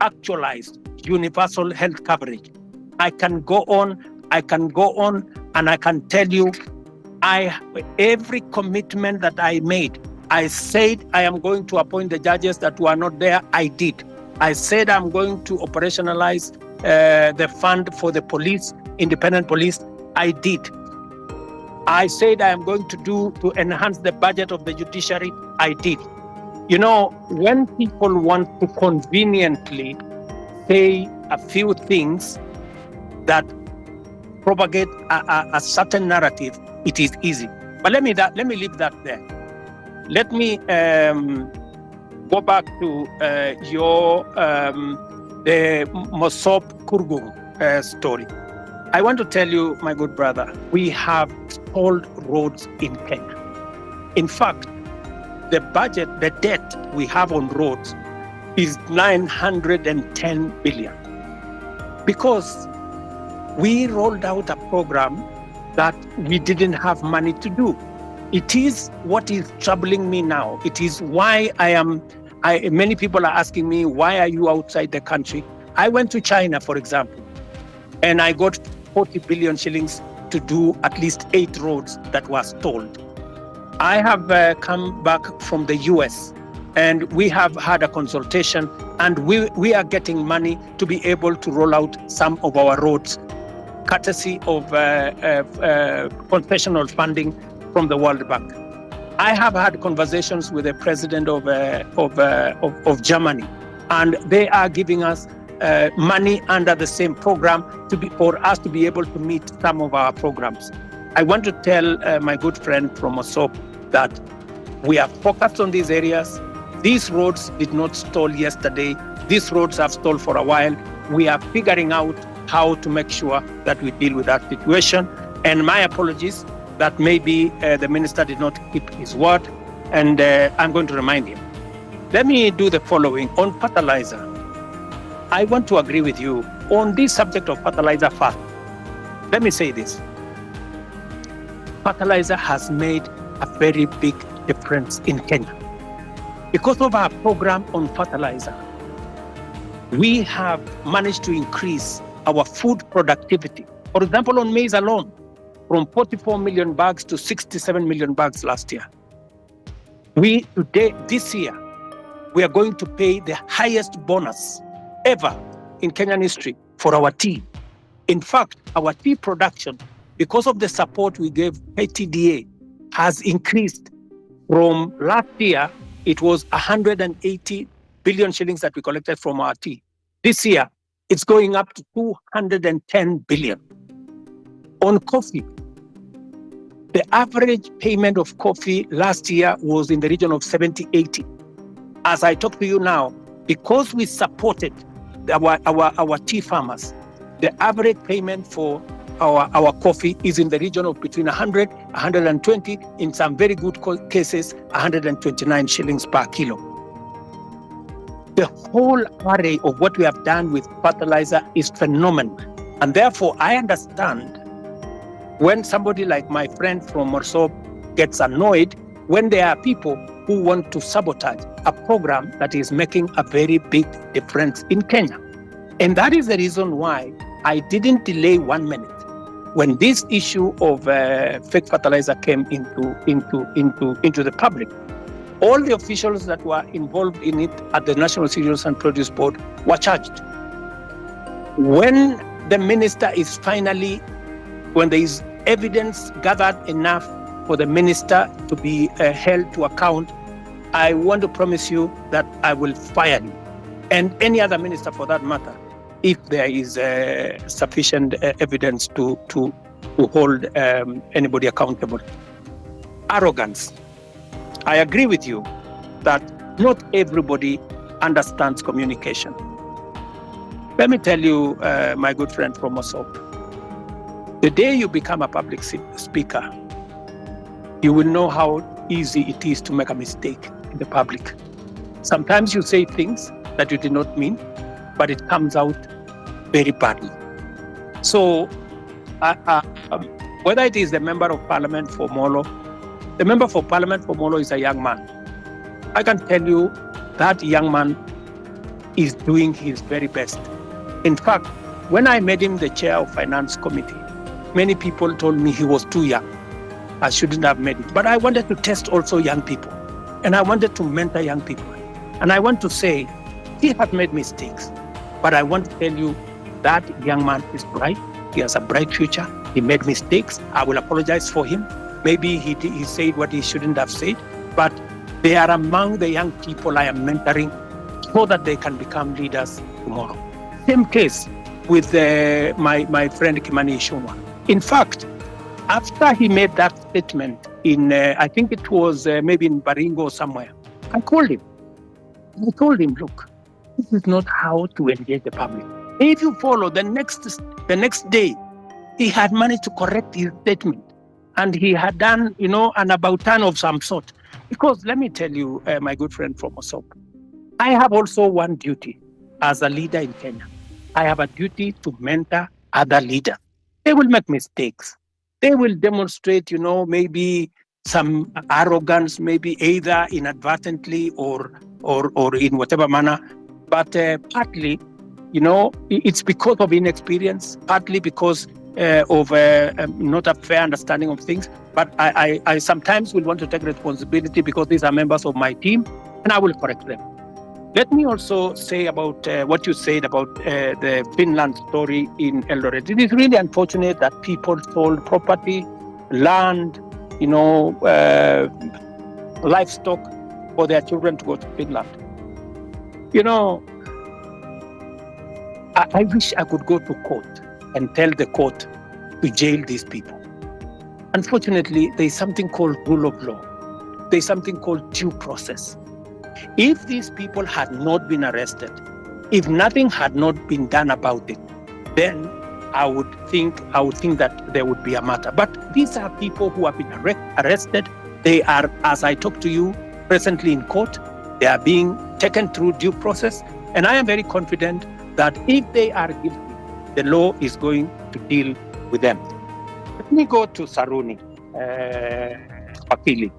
actualize universal health coverage. I can go on, and I can tell you, every commitment that I made, I said I am going to appoint the judges that were not there, I did. I said I'm going to operationalize the fund for the police, independent police, I did. I said I am going to enhance the budget of the judiciary, I did. When people want to conveniently say a few things that propagate a certain narrative, it is easy. But let me leave that there. Let me go back to the Mosop Kurgung story. I want to tell you, my good brother, we have stalled roads in Kenya. In fact, the debt we have on roads is 910 billion. Because we rolled out a program that we didn't have money to do. It is what is troubling me now. It is why many people are asking me, why are you outside the country? I went to China, for example, and I got 40 billion shillings to do at least 8 roads that were stalled. I have come back from the US, and we have had a consultation, and we are getting money to be able to roll out some of our roads, courtesy of concessional funding from the World Bank. I have had conversations with the president of Germany, and they are giving us money under the same program for us to be able to meet some of our programs. I want to tell my good friend from Mosop that we are focused on these areas. These roads did not stall yesterday. These roads have stalled for a while. We are figuring out how to make sure that we deal with that situation. And my apologies that maybe the minister did not keep his word, and I'm going to remind him. Let me do the following. On fertilizer, I want to agree with you on this subject of fertilizer first. Let me say this. Fertilizer has made a very big difference in Kenya. Because of our program on fertilizer, we have managed to increase our food productivity. For example, on maize alone, from 44 million bags to 67 million bags last year. This year, we are going to pay the highest bonus ever in Kenyan history for our tea. In fact, our tea production, because of the support we gave KTDA, has increased from last year. It was 180 billion shillings that we collected from our tea. This year, it's going up to 210 billion. On coffee, the average payment of coffee last year was in the region of 70-80. As I talk to you now, because we supported our tea farmers, the average payment for our coffee is in the region of between 100, 120, in some very good cases, 129 shillings per kilo. The whole array of what we have done with fertilizer is phenomenal. And therefore, I understand when somebody like my friend from Morsop gets annoyed when there are people who want to sabotage a program that is making a very big difference in Kenya. And that is the reason why I didn't delay 1 minute. When this issue of fake fertilizer came into the public, all the officials that were involved in it at the National Cereals and Produce Board were charged. When the minister is finally, when there is evidence gathered enough for the minister to be held to account, I want to promise you that I will fire you and any other minister for that matter if there is sufficient evidence to hold anybody accountable. Arrogance. I agree with you that not everybody understands communication. Let me tell you, my good friend from Mosop, the day you become a public speaker, you will know how easy it is to make a mistake in the public. Sometimes you say things that you did not mean, but it comes out very badly. So whether it is the member of parliament for Molo, the member for parliament for Molo is a young man. I can tell you that young man is doing his very best. In fact, when I made him the chair of finance committee, many people told me he was too young. I shouldn't have made it. But I wanted to test also young people. And I wanted to mentor young people. And I want to say, he has made mistakes. But I want to tell you that young man is bright. He has a bright future. He made mistakes. I will apologize for him. Maybe he said what he shouldn't have said. But they are among the young people I am mentoring so that they can become leaders tomorrow. Same case with my friend Kimani Ichung'wah. In fact, after he made that statement in, I think it was maybe in Baringo or somewhere, I called him. I told him, look, this is not how to engage the public. If you follow the next day, he had managed to correct his statement. And he had done, an about turn of some sort. Because let me tell you, my good friend from Mosop, I have also one duty as a leader in Kenya. I have a duty to mentor other leaders. They will make mistakes. They will demonstrate, maybe some arrogance, maybe either inadvertently or in whatever manner. But partly, it's because of inexperience, partly because of not a fair understanding of things. But I sometimes will want to take responsibility because these are members of my team, and I will correct them. Let me also say about what you said about the Finland story in Eldoret. It is really unfortunate that people sold property, land, livestock for their children to go to Finland. I wish I could go to court and tell the court to jail these people. Unfortunately, there is something called rule of law. There is something called due process. If these people had not been arrested, if nothing had not been done about it, then I would think that there would be a matter. But these are people who have been arrested. They are, as I talk to you, presently in court. They are being taken through due process. And I am very confident that if they are guilty, the law is going to deal with them. Let me go to Saruni, Wakili.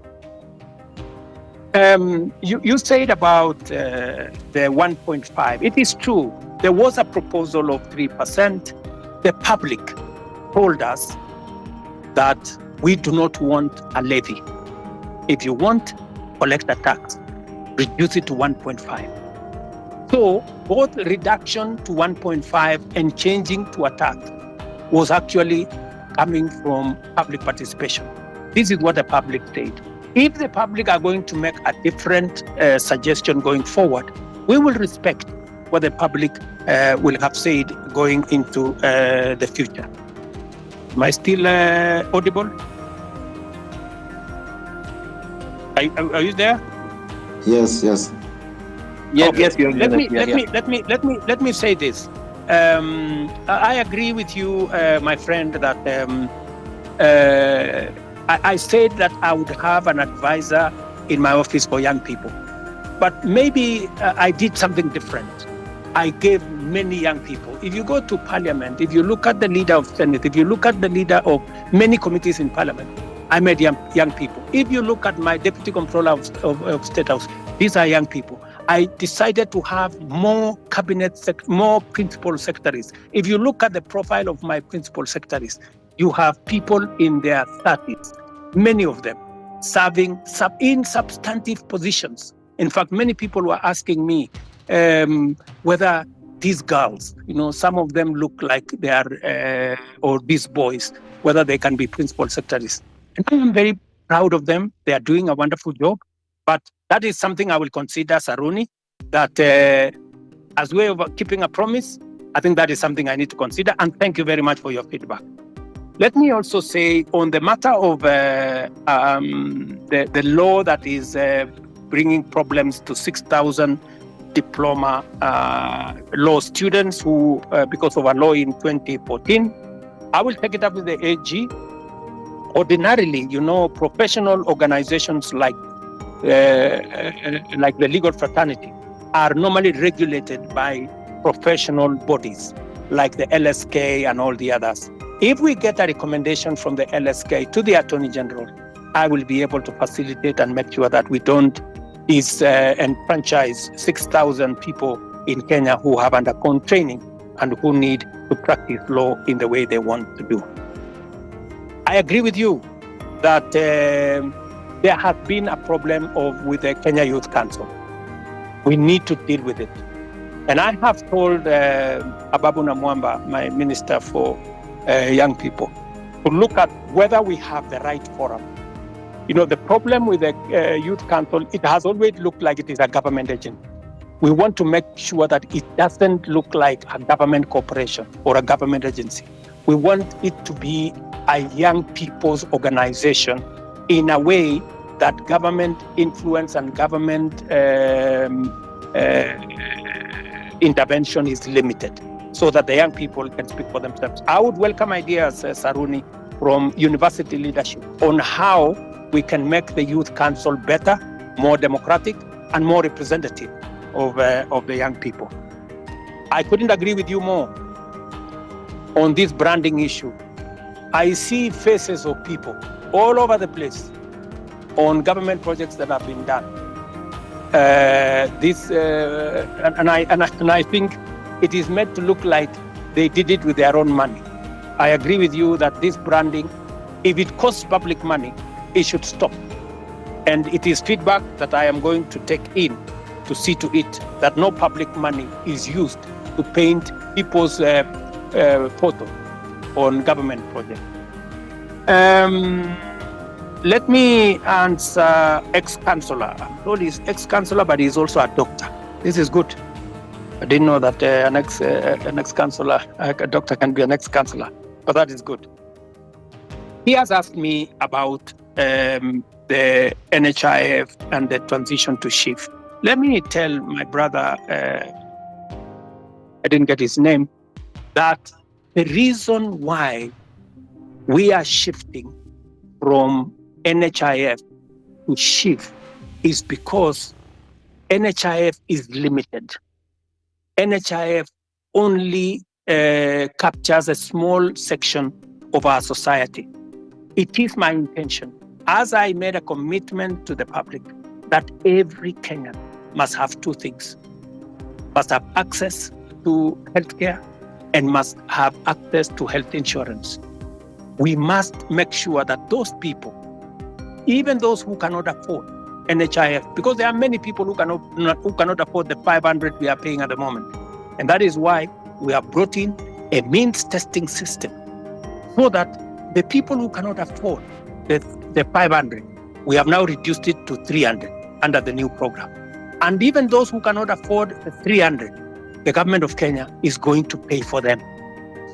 You said about the 1.5. It is true. There was a proposal of 3%. The public told us that we do not want a levy. If you want, collect a tax, reduce it to 1.5. So both reduction to 1.5 and changing to a tax was actually coming from public participation. This is what the public said. If the public are going to make a different suggestion going forward, we will respect what the public will have said going into the future. Am I still audible? Are you there? Yes. Yes, Okay. yes, you're Let me say this. I agree with you, my friend, that I said that I would have an advisor in my office for young people. But maybe I did something different. I gave many young people. If you go to parliament, if you look at the leader of Senate, if you look at the leader of many committees in parliament, I met young people. If you look at my deputy comptroller of State House, these are young people. I decided to have more more principal secretaries. If you look at the profile of my principal secretaries, you have people in their 30s, many of them serving in substantive positions. In fact, many people were asking me whether these girls, some of them look like they are, or these boys, whether they can be principal secretaries. And I am very proud of them. They are doing a wonderful job. But that is something I will consider, Saruni, that as a way of keeping a promise, I think that is something I need to consider. And thank you very much for your feedback. Let me also say on the matter of the law that is bringing problems to 6,000 diploma law students who, because of a law in 2014, I will take it up with the AG. Ordinarily, professional organizations like the legal fraternity are normally regulated by professional bodies like the LSK and all the others. If we get a recommendation from the LSK to the Attorney General, I will be able to facilitate and make sure that we don't enfranchise 6,000 people in Kenya who have undergone training and who need to practice law in the way they want to do. I agree with you that there has been a problem with the Kenya Youth Council. We need to deal with it. And I have told Ababu Namwamba, my Minister for Young People, to look at whether we have the right forum. The problem with the Youth Council, it has always looked like it is a government agency. We want to make sure that it doesn't look like a government corporation or a government agency. We want it to be a young people's organization in a way that government influence and government intervention is limited, so that the young people can speak for themselves. I would welcome ideas, Saruni, from university leadership on how we can make the Youth Council better, more democratic, and more representative of the young people. I couldn't agree with you more on this branding issue. I see faces of people all over the place on government projects that have been done. I think it is meant to look like they did it with their own money. I agree with you that this branding, if it costs public money, it should stop. And it is feedback that I am going to take in to see to it that no public money is used to paint people's photo on government projects. Let me answer ex-councillor. I'm told he's ex-councillor, but he's also a doctor. This is good. I didn't know that an ex-councillor, a doctor can be an ex-councillor, but that is good. He has asked me about the NHIF and the transition to shift. Let me tell my brother, I didn't get his name, that the reason why we are shifting from NHIF to shift is because NHIF is limited. NHIF only captures a small section of our society. It is my intention, as I made a commitment to the public, that every Kenyan must have two things: must have access to healthcare and must have access to health insurance. We must make sure that those people, even those who cannot afford NHIF, because there are many people who cannot afford the 500 we are paying at the moment. And that is why we have brought in a means testing system, so that the people who cannot afford the 500, we have now reduced it to 300 under the new program. And even those who cannot afford the 300, the government of Kenya is going to pay for them,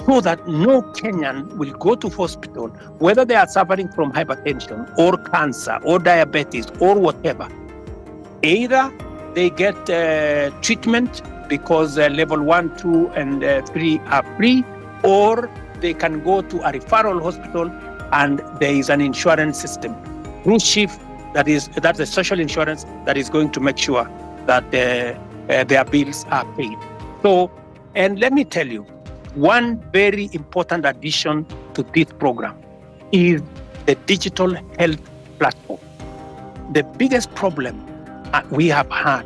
so that no Kenyan will go to hospital, whether they are suffering from hypertension or cancer or diabetes or whatever. Either they get treatment because level 1, 2, and 3 are free, or they can go to a referral hospital and there is an insurance system through SHIFT, that's a social insurance that is going to make sure that their bills are paid. So, and let me tell you, one very important addition to this program is the digital health platform. The biggest problem we have had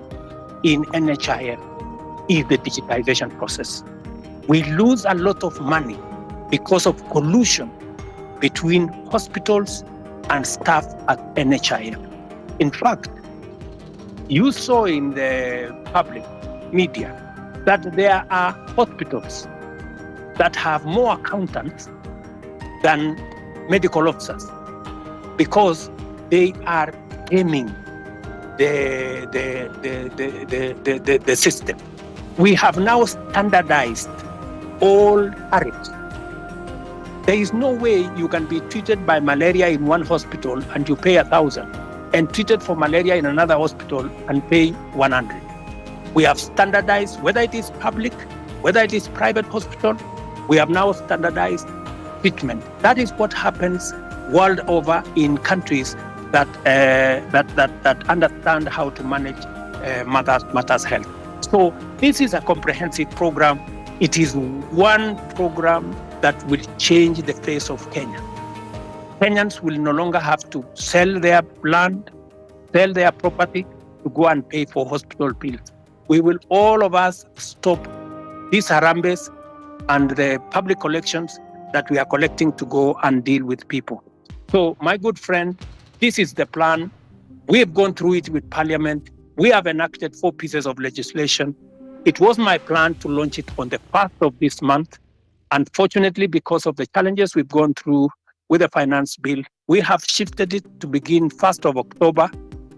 in NHIF is the digitization process. We lose a lot of money because of collusion between hospitals and staff at NHIF. In fact, you saw in the public media that there are hospitals that have more accountants than medical officers because they are gaming the system. We have now standardized all tariffs. There is no way you can be treated by malaria in one hospital and you pay 1,000, and treated for malaria in another hospital and pay 100. We have standardized, whether it is public, whether it is private hospital, we have now standardized treatment. That is what happens world over in countries that understand how to manage matters health. So this is a comprehensive program. It is one program that will change the face of Kenya. Kenyans will no longer have to sell their land, sell their property to go and pay for hospital bills. We will, all of us, stop these harambes and the public collections that we are collecting to go and deal with people. So, my good friend, this is the plan. We have gone through it with Parliament. We have enacted 4 pieces of legislation. It was my plan to launch it on the 1st of this month. Unfortunately, because of the challenges we've gone through with the finance bill, we have shifted it to begin 1st of October,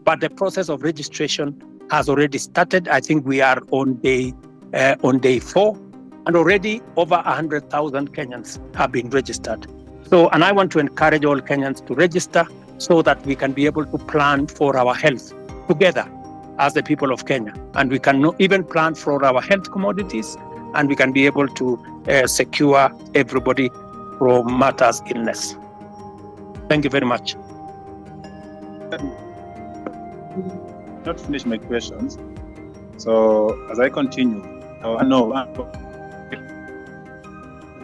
but the process of registration has already started. I think we are on day 4, and already over 100,000 Kenyans have been registered. So, and I want to encourage all Kenyans to register so that we can be able to plan for our health together as the people of Kenya. And we can even plan for our health commodities, and we can be able to secure everybody from matters illness. Thank you very much. Not finish my questions. So as I continue,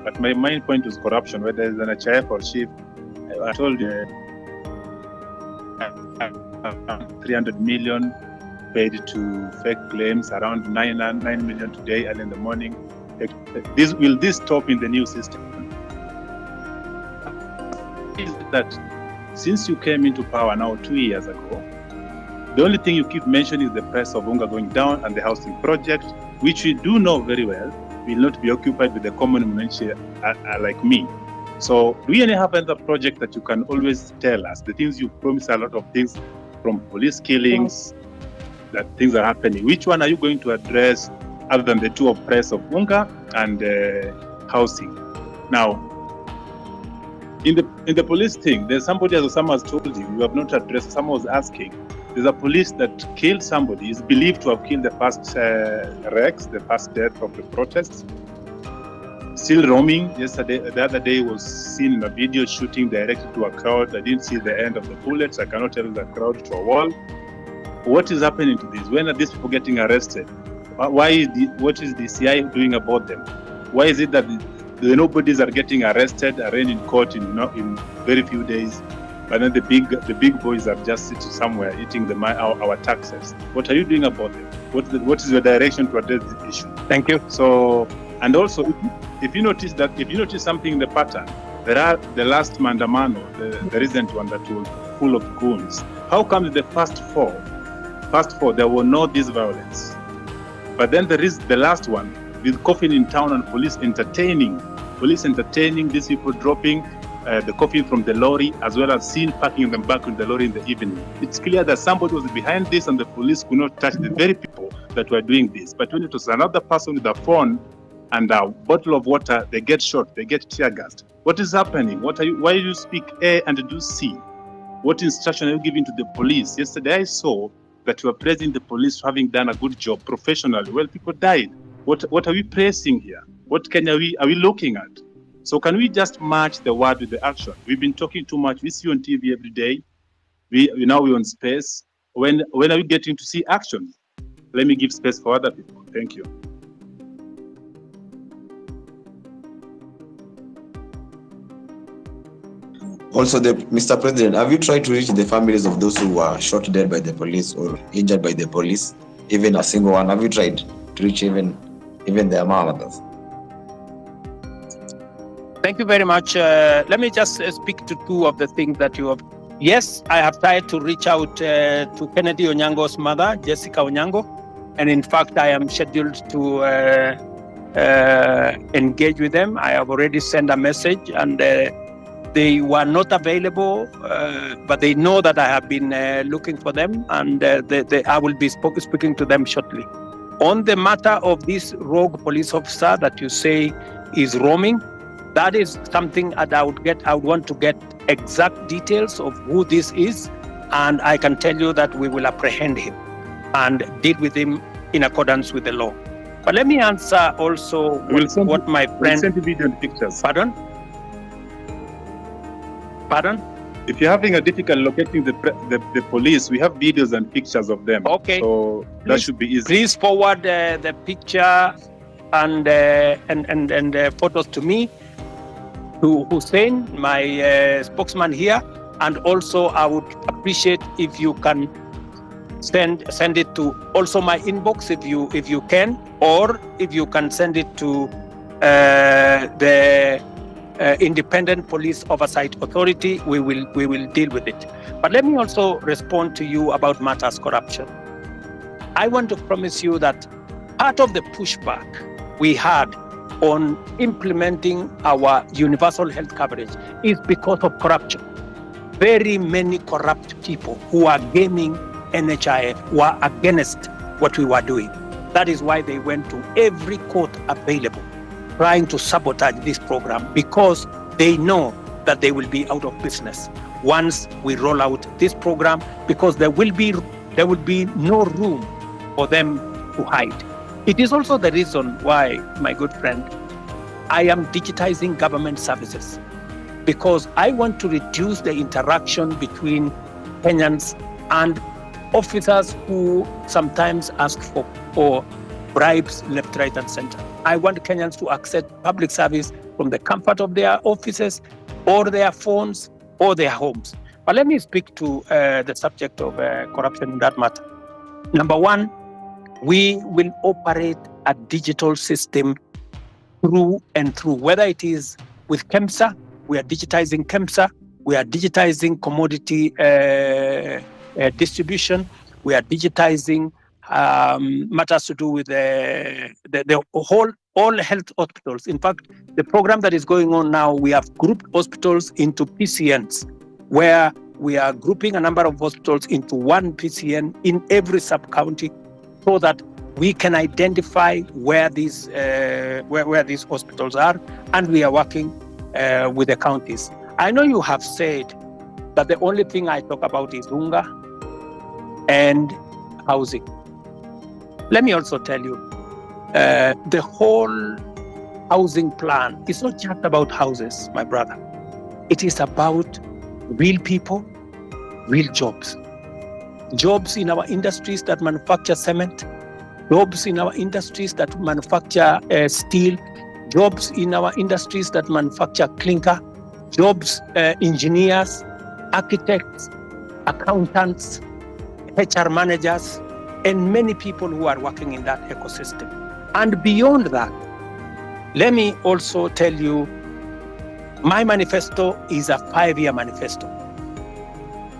but my main point was corruption, whether it's an HIF or chief. I told you 300 million paid to fake claims, around 9 million today and in the morning. Will this stop in the new system? Is that since you came into power now 2 years ago, the only thing you keep mentioning is the price of Unga going down and the housing project, which we do know very well will not be occupied with the common Mwananchi like me. So do you have another project that you can always tell us? The things you promise, a lot of things, from police killings, that things are happening. Which one are you going to address other than the 2 of price of Unga and housing? Now, in the police thing, there's somebody, as Osama has told you have not addressed. Someone was asking, there's a police that killed somebody, is believed to have killed the first Rex, the first death of the protests. Still roaming. The other day was seen in a video shooting directly to a crowd. I didn't see the end of the bullets. I cannot tell the crowd to a wall. What is happening to this? When are these people getting arrested? What is the CI doing about them? Why is it that the nobodies are getting arrested, arraigned in court in very few days, but then the big boys are just sitting somewhere eating our taxes? What are you doing about it? What is your direction to address this issue? Thank you. So, and also, if you notice something in the pattern, there are the last Mandamano, the recent one that was full of goons. How come the first four there were no this violence, but then there is the last one with coffin in town and police entertaining these people dropping the coffin from the lorry, as well as seen packing them back in the lorry in the evening? It's clear that somebody was behind this, and the police could not touch the very people that were doing this. But when it was another person with a phone and a bottle of water, they get shot, they get tear gassed. What is happening? Why do you speak A and do C? What instruction are you giving to the police? Yesterday I saw that you are praising the police for having done a good job professionally. Well, people died. What are we praising here? What Kenya are we looking at? So can we just match the word with the action? We've been talking too much. We see you on TV every day. We're on space. When are we getting to see action? Let me give space for other people. Thank you. Also, Mr. President, have you tried to reach the families of those who were shot dead by the police or injured by the police? Even a single one? Have you tried to reach even their mothers? Thank you very much. Let me just speak to two of the things that you have. Yes, I have tried to reach out to Kennedy Onyango's mother, Jessica Onyango. And in fact, I am scheduled to engage with them. I have already sent a message, and they were not available, but they know that I have been looking for them, and I will be speaking to them shortly. On the matter of this rogue police officer that you say is roaming, that is something that I would want to get exact details of who this is, and I can tell you that we will apprehend him and deal with him in accordance with the law. But let me answer also what my friend... We'll send you video and pictures. Pardon? If you're having a difficult locating the police, we have videos and pictures of them. Okay. So that should be easy. Please forward the picture and photos to me, to Hussein, my spokesman here, and also I would appreciate if you can send it to also my inbox if you can, or if you can send it to the Independent Police Oversight Authority. We will deal with it. But let me also respond to you about matters corruption. I want to promise you that part of the pushback we had on implementing our universal health coverage is because of corruption. Very many corrupt people who are gaming NHIF were against what we were doing. That is why they went to every court available, trying to sabotage this program, because they know that they will be out of business once we roll out this program, because there will be no room for them to hide. It is also the reason why, my good friend, I am digitizing government services, because I want to reduce the interaction between Kenyans and officers who sometimes ask for bribes left, right, and center. I want Kenyans to access public service from the comfort of their offices or their phones or their homes. But let me speak to the subject of corruption in that matter. Number one, we will operate a digital system through and through, whether it is with KEMSA, we are digitizing KEMSA, we are digitizing commodity distribution, we are digitizing matters to do with all health hospitals. In fact, the program that is going on now, we have grouped hospitals into PCNs, where we are grouping a number of hospitals into one PCN in every sub-county, so that we can identify where these hospitals are, and we are working with the counties. I know you have said that the only thing I talk about is hunger and housing. Let me also tell you, the whole housing plan is not just about houses, my brother. It is about real people, real jobs. Jobs in our industries that manufacture cement, jobs in our industries that manufacture steel, jobs in our industries that manufacture clinker, jobs, engineers, architects, accountants, HR managers, and many people who are working in that ecosystem. And beyond that, let me also tell you, my manifesto is a 5-year manifesto.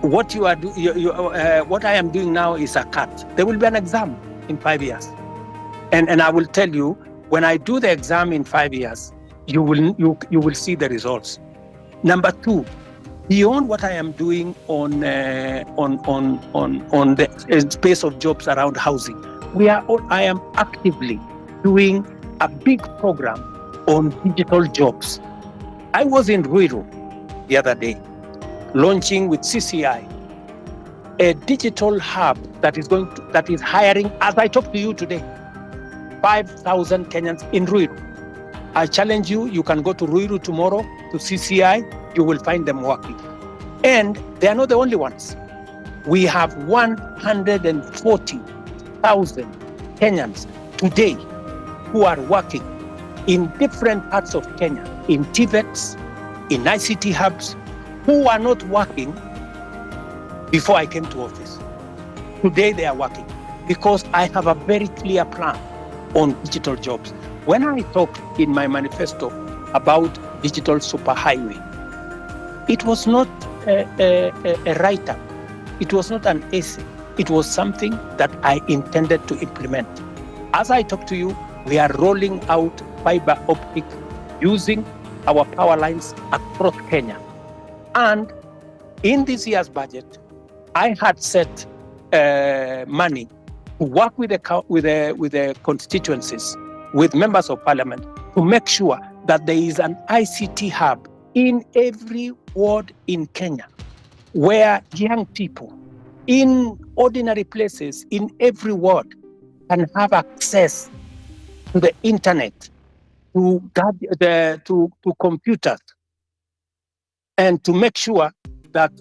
What what I am doing now is a cut. There will be an exam in 5 years, and I will tell you, when I do the exam in 5 years, you will see the results. Number two, beyond what I am doing on the space of jobs around housing, I am actively doing a big program on digital jobs. I was in Ruiru the other day, launching with CCI a digital hub that is hiring, as I talk to you today, 5,000 Kenyans in Ruiru. I challenge you, you can go to Ruiru tomorrow to CCI, you will find them working. And they are not the only ones. We have 140,000 Kenyans today who are working in different parts of Kenya, in TVETs, in ICT hubs, who were not working before I came to office. Today they are working because I have a very clear plan on digital jobs. When I talked in my manifesto about digital superhighway, it was not a write-up. It was not an essay. It was something that I intended to implement. As I talk to you, we are rolling out fiber optic using our power lines across Kenya. And in this year's budget, I had set money to work with the constituencies, with members of parliament, to make sure that there is an ICT hub in every ward in Kenya, where young people in ordinary places in every ward can have access to the internet, to computers, and to make sure that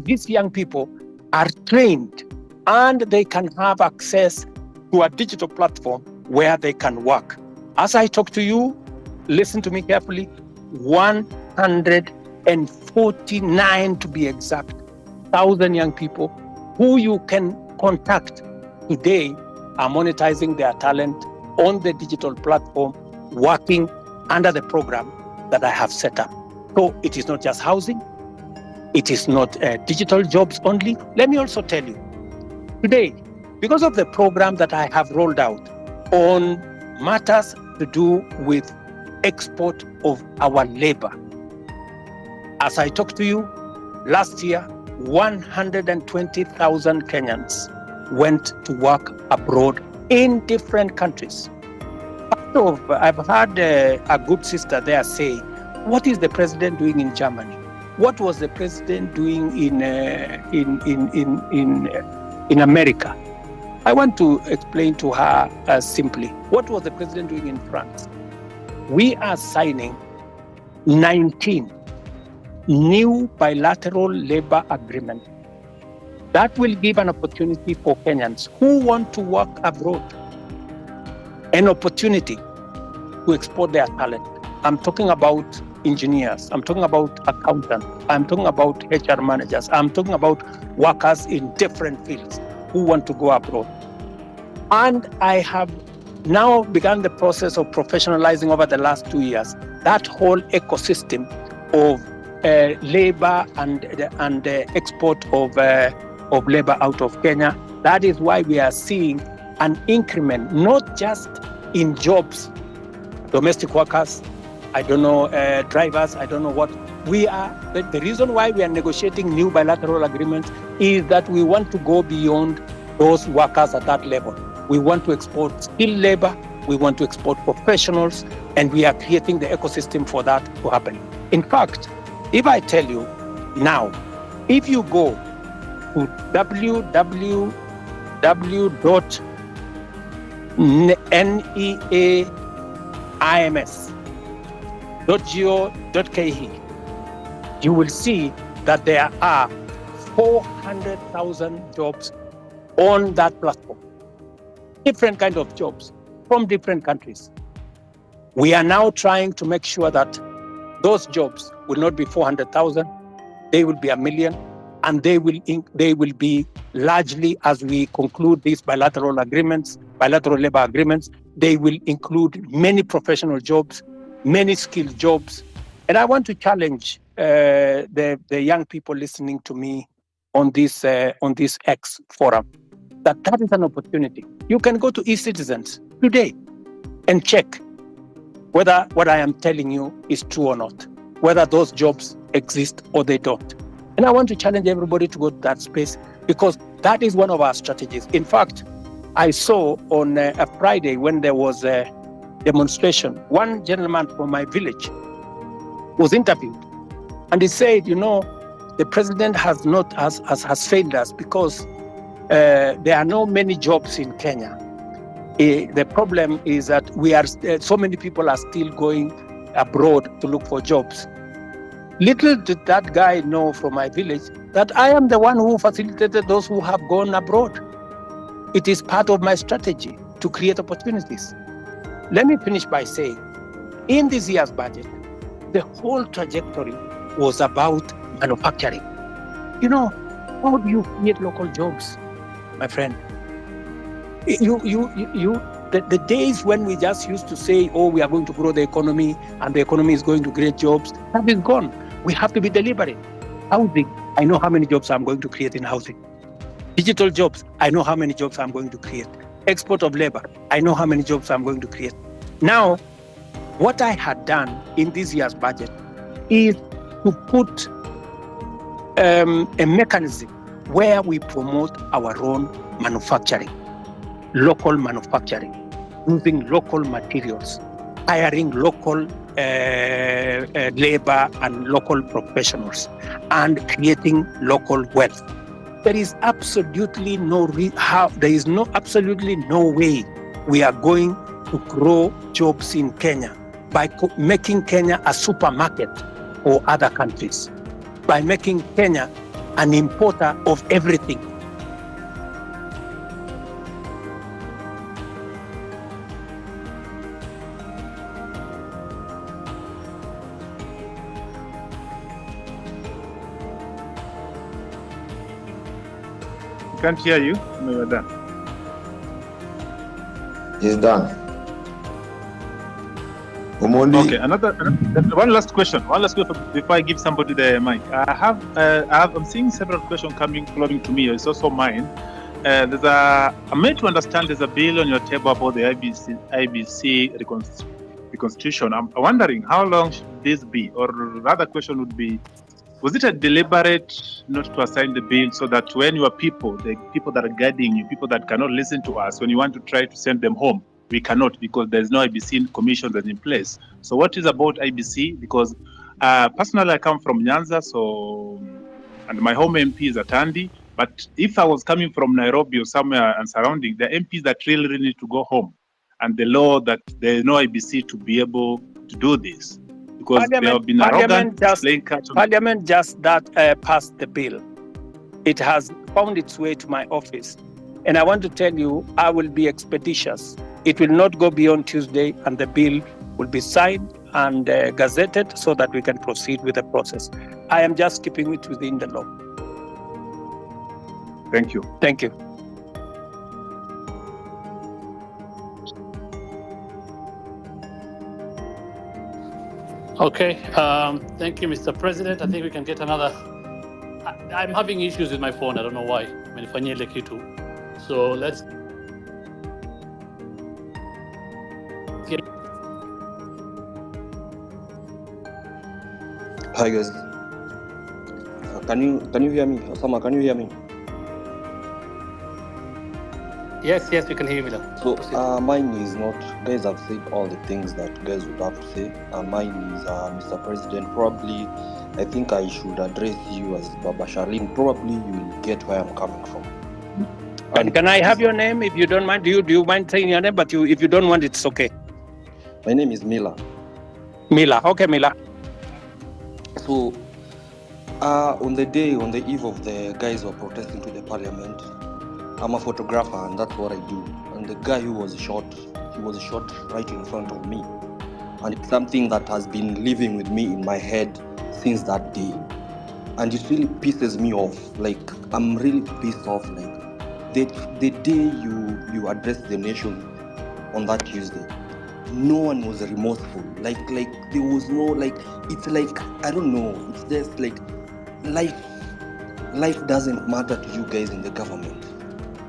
these young people are trained and they can have access to a digital platform where they can work. As I talk to you, listen to me carefully, 149 to be exact, 1,000 young people who you can contact today are monetizing their talent on the digital platform, working under the program that I have set up. So it is not just housing, it is not digital jobs only. Let me also tell you, today, because of the program that I have rolled out on matters to do with export of our labor, as I talk to you, last year, 120,000 Kenyans went to work abroad in different countries. I've had a good sister there say, what is the president doing in Germany? What was the president doing in America? I want to explain to her simply, what was the president doing in France? We are signing 19 new bilateral labor agreements that will give an opportunity for Kenyans who want to work abroad, an opportunity to export their talent. I'm talking about engineers, I'm talking about accountants, I'm talking about HR managers, I'm talking about workers in different fields who want to go abroad. And I have now begun the process of professionalizing over the last 2 years that whole ecosystem of labor and export of labor out of Kenya. That is why we are seeing an increment, not just in jobs, domestic workers, drivers, I don't know what. The reason why we are negotiating new bilateral agreements is that we want to go beyond those workers at that level. We want to export skilled labor, we want to export professionals, and we are creating the ecosystem for that to happen. In fact, if I tell you now, if you go to www.neaims.go.ke, you will see that there are 400,000 jobs on that platform. Different kind of jobs from different countries. We are now trying to make sure that those jobs will not be 400,000, they will be 1 million, and they will be largely, as we conclude these bilateral labor agreements, they will include many professional jobs, many skilled jobs. And I want to challenge the young people listening to me on this X forum, that is an opportunity. You can go to eCitizens today and check whether what I am telling you is true or not, whether those jobs exist or they don't. And I want to challenge everybody to go to that space, because that is one of our strategies. In fact, I saw on a Friday when there was a demonstration, one gentleman from my village was interviewed, and he said, the president has failed us because there are not many jobs in Kenya. The problem is that so many people are still going abroad to look for jobs. Little did that guy know from my village that I am the one who facilitated those who have gone abroad. It is part of my strategy to create opportunities. Let me finish by saying, in this year's budget, the whole trajectory was about manufacturing. You know, how do you create local jobs, my friend? The days when we just used to say, oh, we are going to grow the economy and the economy is going to create jobs, that is gone. We have to be deliberate. Housing, I know how many jobs I'm going to create in housing. Digital jobs, I know how many jobs I'm going to create. Export of labor, I know how many jobs I'm going to create. Now, what I had done in this year's budget is to put a mechanism where we promote our own manufacturing, local manufacturing, using local materials, hiring local labor and local professionals, and creating local wealth. There is absolutely absolutely no way we are going to grow jobs in Kenya by making Kenya a supermarket for other countries, by making Kenya an importer of everything. Can't hear you. No, you're done. He's done. Omondi. Okay, one last question. Before I give somebody the mic. I'm seeing several questions flowing to me. It's also mine. I'm made to understand there's a bill on your table about the IBC reconstitution. I'm wondering how long should this be? Or rather question would be, was it a deliberate not to assign the bill so that when your people, the people that are guiding you, people that cannot listen to us, when you want to try to send them home, we cannot because there's no IBC commission that's in place. So what is about IBC? Because personally I come from Nyanza, and my home MP is at Andi. But if I was coming from Nairobi or somewhere and surrounding, the MPs that really need to go home, and the law that there is no IBC to be able to do this. Because they have been arrogant. Parliament just passed the bill. It has found its way to my office. And I want to tell you, I will be expeditious. It will not go beyond Tuesday, and the bill will be signed and gazetted so that we can proceed with the process. I am just keeping it within the law. Thank you. Thank you. Okay, thank you, Mr. President. I think we can get another. I'm having issues with my phone. I don't know why. So let's get. Hi guys. Can you hear me? Osama, can you hear me? Yes, we can hear you now. So mine is not, guys have said all the things that guys would have to say. Mine is Mr. President, probably I think I should address you as Baba Charlene. Probably you will get where I'm coming from. And can I have your name if you don't mind? Do you mind saying your name? But if you don't want, it's okay. My name is Mila. Mila. Okay, Mila. So on the eve of the guys who are protesting to the parliament, I'm a photographer and that's what I do. And the guy who was shot, he was shot right in front of me. And it's something that has been living with me in my head since that day. And it really pisses me off. Like, I'm really pissed off. Like, the day you addressed the nation on that Tuesday, no one was remorseful. Like there was no, like, it's like, I don't know. It's just like, life doesn't matter to you guys in the government.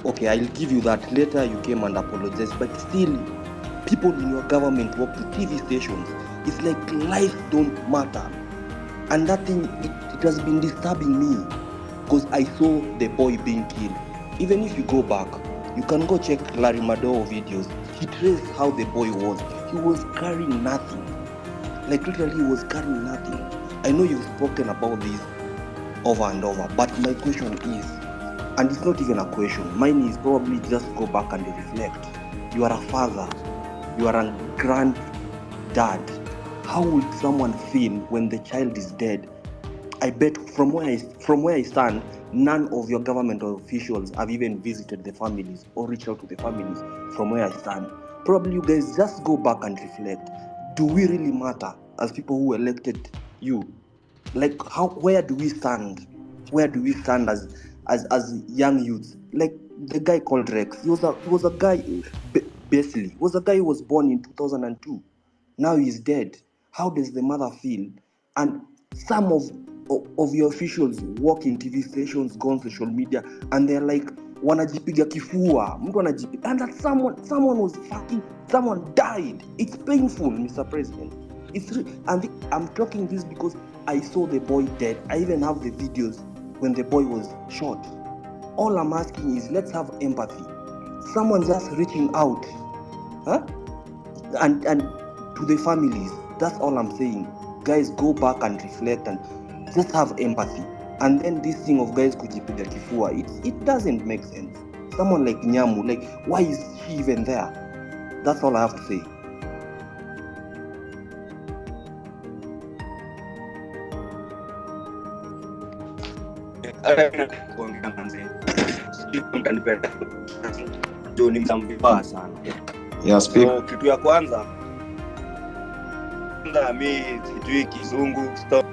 Okay, I'll give you that. Later you came and apologized, but still, people in your government work to TV stations. It's like life don't matter. And that thing, it has been disturbing me because I saw the boy being killed. Even if you go back, you can go check Larry Madowo videos. He traced how the boy was. He was carrying nothing. Like literally, he was carrying nothing. I know you've spoken about this over and over, but my question is, and it's not even a question, mine is probably just go back and reflect. You are a father, you are a granddad. How would someone feel when the child is dead? I bet from where I stand, none of your government officials have even visited the families or reached out to the families from where I stand. Probably you guys just go back and reflect. Do we really matter as people who elected you? Like, where do we stand? Where do we stand as young youths? Like the guy called Rex, he was a guy, basically, he was a guy who was born in 2002. Now he's dead. How does the mother feel? And some of your officials work in TV stations, go on social media, and they're like, wanajipiga kifua, mtu anajipiga, and that someone was fucking, someone died. It's painful, Mr. President. And I'm talking this because I saw the boy dead. I even have the videos when the boy was shot. All I'm asking is, let's have empathy. Someone just reaching out, huh? And to the families. That's all I'm saying. Guys, go back and reflect and just have empathy. And then this thing of guys kujipiga kifua, it doesn't make sense. Someone like Nyamu, like, why is she even there? That's all I have to say. Yeah, speak. So, kitu ya kwanza mi sijui kizungu stop.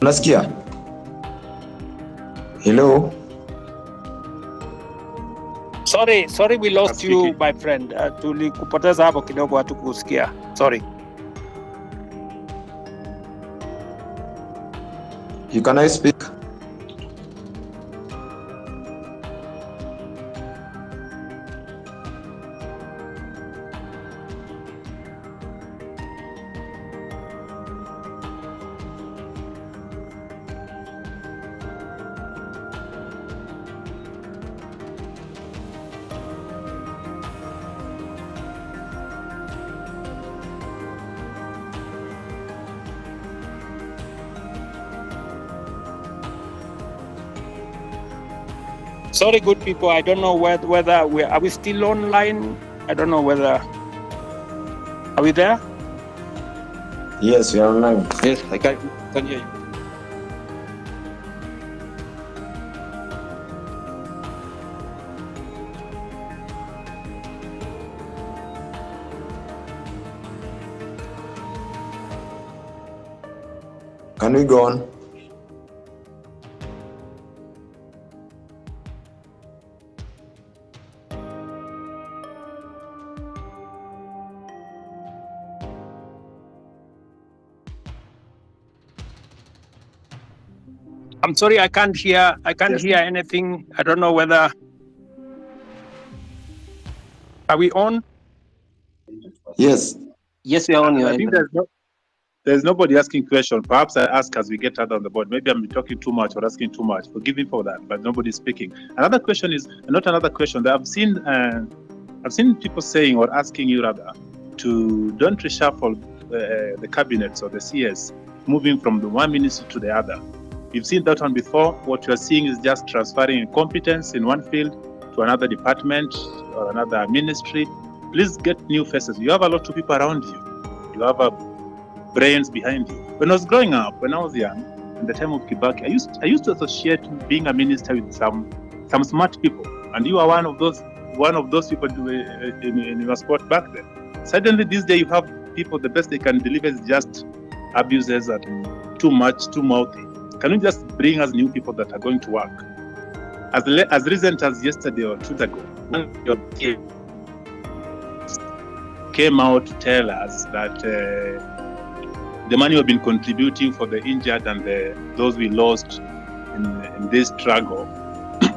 Unasikia? Hello? Sorry we lost you, my friend. Tulikupoteza hapo kidogo, hatukusikia. Sorry. Can I speak? Sorry, good people. I don't know whether are we still online? I don't know whether. Are we there? Yes, we are online. Yes, I can hear you. Can we go on? I'm sorry, I can't hear anything. I don't know whether. Are we on? Yes. Yes, we are on. I think there's nobody asking question. Perhaps I ask as we get out on the board. Maybe I'm talking too much or asking too much. Forgive me for that, but nobody's speaking. Another question is not another question that I've seen people saying or asking you rather to don't reshuffle the cabinets or the CS, moving from the one ministry to the other. You've seen that one before. What you're seeing is just transferring competence in one field to another department or another ministry. Please get new faces. You have a lot of people around you. You have brains behind you. When I was growing up, when I was young, in the time of Kibaki, I used to associate being a minister with some smart people, and you are one of those people in your spot back then. Suddenly, this day you have people. The best they can deliver is just abuses and too much, too mouthy. Can you just bring us new people that are going to work? As recent as yesterday or 2 days ago, one of your team came out to tell us that the money we've been contributing for the injured and those we lost in this struggle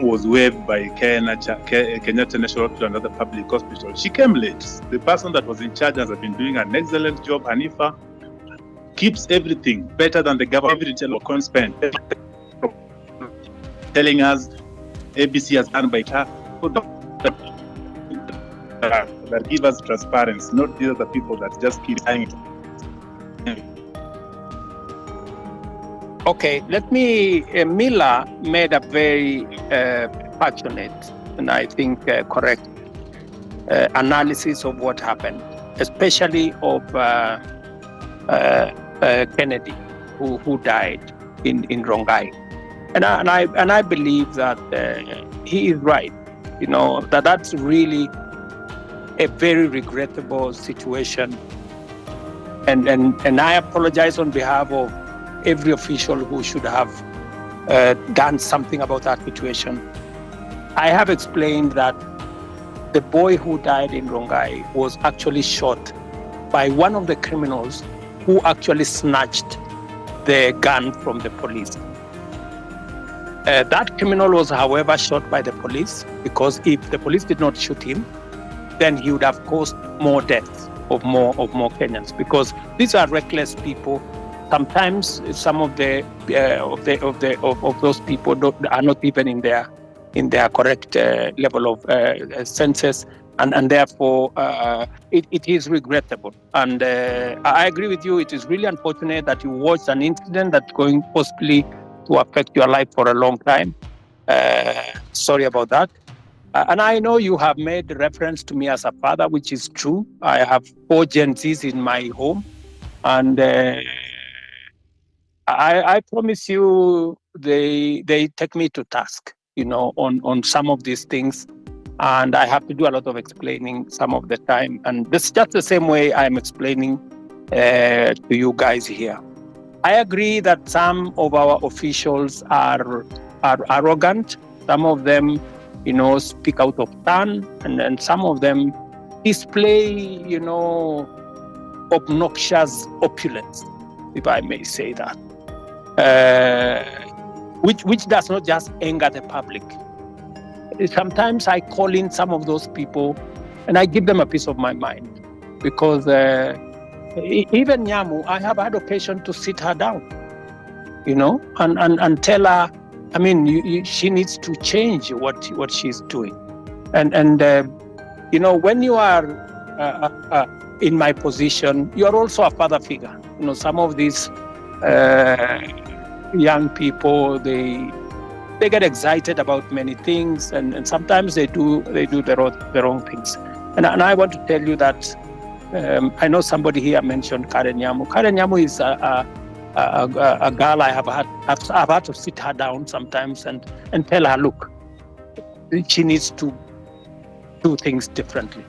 was waived by Kenyatta National Hospital and other public hospitals. She came late. The person that was in charge has been doing an excellent job. Hanifa keeps everything better than the government. Every detail of spend, telling us ABC has done by her that give us transparency, not these other people that just keep saying it. Okay, let me. Mila made a very passionate and I think correct analysis of what happened. especially of Kennedy, who died in Rongai. And I believe that he is right. That's really a very regrettable situation. And I apologize on behalf of every official who should have done something about that situation. I have explained that the boy who died in Rongai was actually shot by one of the criminals who actually snatched the gun from the police. That criminal was, however, shot by the police, because if the police did not shoot him, then he would have caused more deaths of more Kenyans, because these are reckless people. Sometimes some of those people are not even in their correct level of senses, and therefore it is regrettable. And I agree with you. It is really unfortunate that you watched an incident that's going possibly to affect your life for a long time. Sorry about that. And I know you have made reference to me as a father, which is true. I have 4 Gen Zs in my home, and I promise you they take me to task, on some of these things, and I have to do a lot of explaining some of the time. And this is just the same way I'm explaining to you guys here. I agree that some of our officials are arrogant. Some of them, speak out of turn, and then some of them display, obnoxious opulence, if I may say that, which does not just anger the public. Sometimes I call in some of those people and I give them a piece of my mind, because even Nyamu, I have had occasion to sit her down, and tell her, she needs to change what she's doing. And when you are in my position, you are also a father figure. Some of these young people, they get excited about many things, and sometimes they do the wrong things. And I want to tell you that I know somebody here mentioned Karen Nyamu. Karen Nyamu is a girl I've had to sit her down sometimes and tell her, look, she needs to do things differently.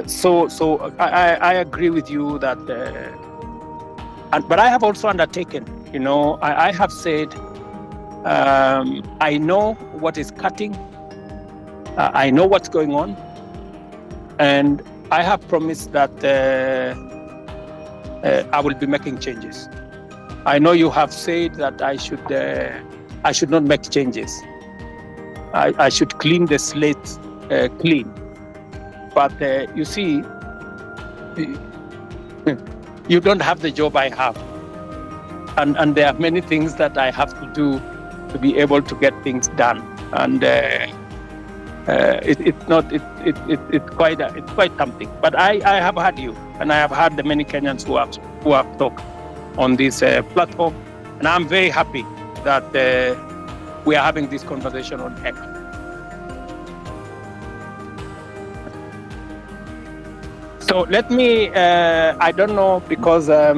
So I agree with you that, but I have also undertaken, I have said, I know what is cutting, I know what's going on, and I have promised that I will be making changes. I know you have said that I should not make changes. I should clean the slate clean. But you see, you don't have the job I have. And there are many things that I have to do to be able to get things done. And it's quite something. But I have had you, and I have had the many Kenyans who have talked on this platform, and I'm very happy that we are having this conversation on X. So let me, I don't know, because I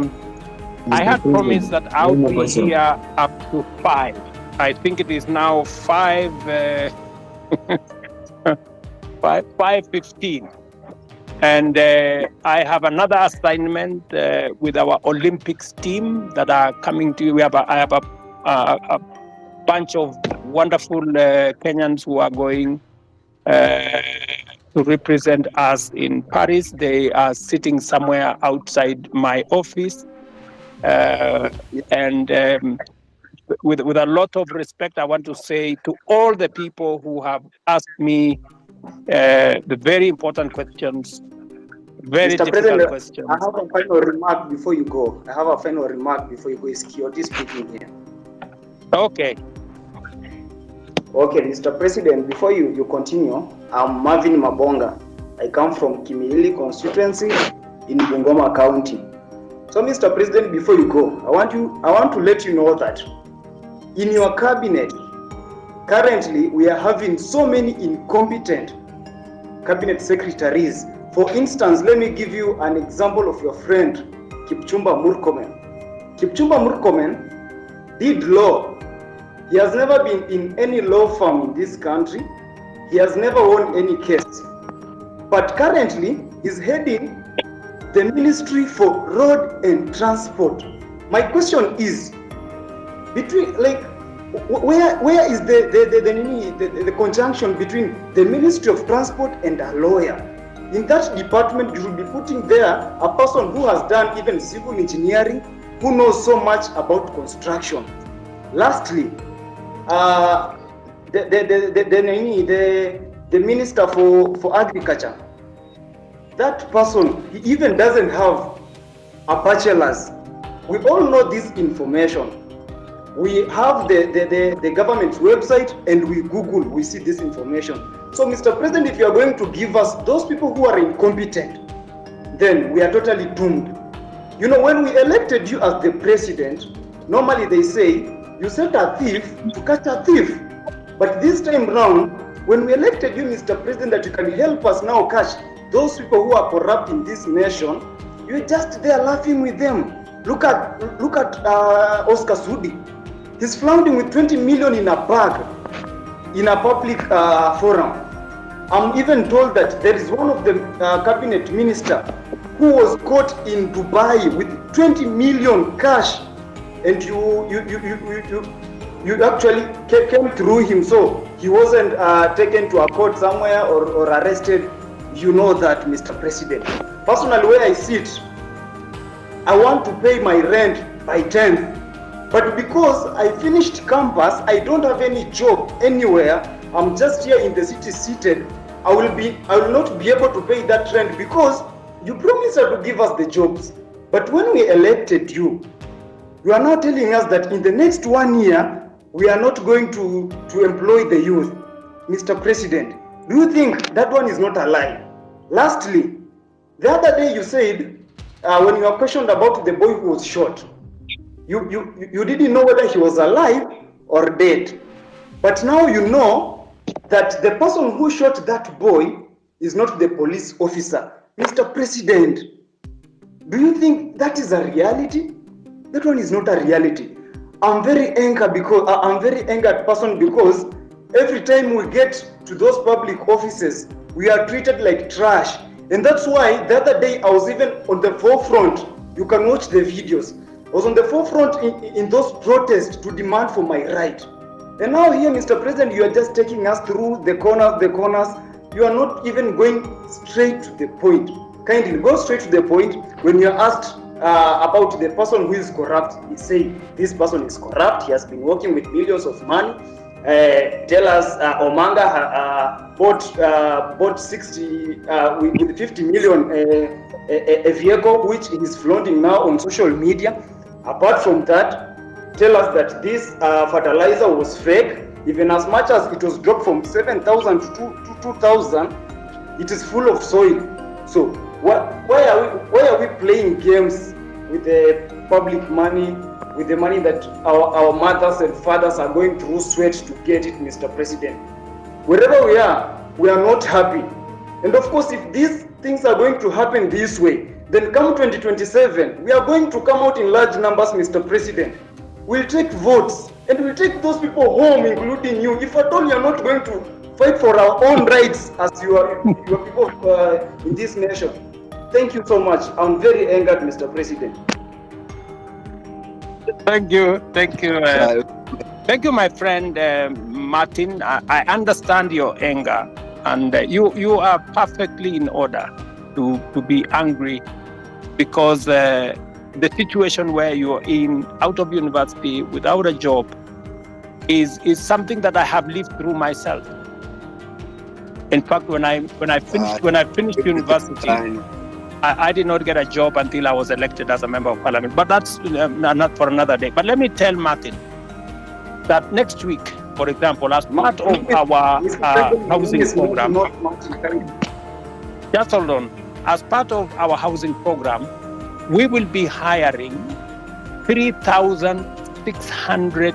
had promised that I'll be here up to 5. I think it is now 5:15. And I have another assignment with our Olympics team that are coming to you. I have a bunch of wonderful Kenyans who are going to represent us in Paris. They are sitting somewhere outside my office. And with a lot of respect, I want to say to all the people who have asked me the very important questions, very Mr. difficult President, questions. I have a final remark before you go. Is Kioti speaking here? Okay. Okay, Mr. President, before you continue, I'm Marvin Mabonga. I come from Kimilili constituency in Bungoma County. So, Mr. President, before you go, I want to let you know that in your cabinet, currently we are having so many incompetent cabinet secretaries. For instance, let me give you an example of your friend, Kipchumba Murkomen. Kipchumba Murkomen did law. He has never been in any law firm in this country. He has never won any case. But currently, he's heading the Ministry for Road and Transport. My question is, between where is the conjunction between the Ministry of Transport and a lawyer? In that department, you will be putting there a person who has done even civil engineering, who knows so much about construction. Lastly, the Minister for Agriculture, that person, he even doesn't have a bachelor's. We all know this information. We have the government's website and we Google, we see this information. So, Mr. President, if you are going to give us those people who are incompetent, then we are totally doomed. You know, when we elected you as the president, normally they say, you set a thief to catch a thief. But this time round, when we elected you, Mr. President, that you can help us now catch those people who are corrupt in this nation, you're just there laughing with them. Look at Oscar Sudi. He's flaunting with 20 million in a bag in a public forum. I'm even told that there is one of the cabinet minister who was caught in Dubai with 20 million cash, and you actually came through him, so he wasn't taken to a court somewhere or arrested. You know that, Mr. President. Personally, where I sit, I want to pay my rent by 10th. But because I finished campus, I don't have any job anywhere. I'm just here in the city seated. I will not be able to pay that rent because you promised to give us the jobs. But when we elected you, you are now telling us that in the next 1 year, we are not going to employ the youth. Mr. President, do you think that one is not a lie? Lastly, the other day you said, when you were questioned about the boy who was shot, you didn't know whether he was alive or dead. But now you know that the person who shot that boy is not the police officer. Mr. President, do you think that is a reality? That one is not a reality. I'm very angered person because every time we get to those public offices, we are treated like trash. And that's why the other day I was even on the forefront. You can watch the videos. I was on the forefront in those protests to demand for my right. And now here, Mr. President, you are just taking us through the corners. You are not even going straight to the point. Kindly go straight to the point. When you are asked about the person who is corrupt, you say, this person is corrupt. He has been working with millions of money. Tell us, Omanga bought 60 with 50 million a vehicle which he is flaunting now on social media. Apart from that, tell us that this fertilizer was fake. Even as much as it was dropped from 7,000 to 2,000, it is full of soil. So why are we playing games with the public money, with the money that our mothers and fathers are going through sweat to get it, Mr. President? Wherever we are not happy. And of course, if these things are going to happen this way, then come 2027, we are going to come out in large numbers, Mr. President. We'll take votes and we'll take those people home, including you. If at all you are not going to fight for our own rights as your people in this nation. Thank you so much. I'm very angered, Mr. President. Thank you. Thank you, my friend Martin. I understand your anger, and you are perfectly in order to be angry because the situation where you are in, out of university, without a job, is something that I have lived through myself. In fact, when I finished university, I did not get a job until I was elected as a member of parliament. But that's not for another day. But let me tell Martin that next week, for example, as part of our housing program, just hold on. As part of our housing program, we will be hiring 3,600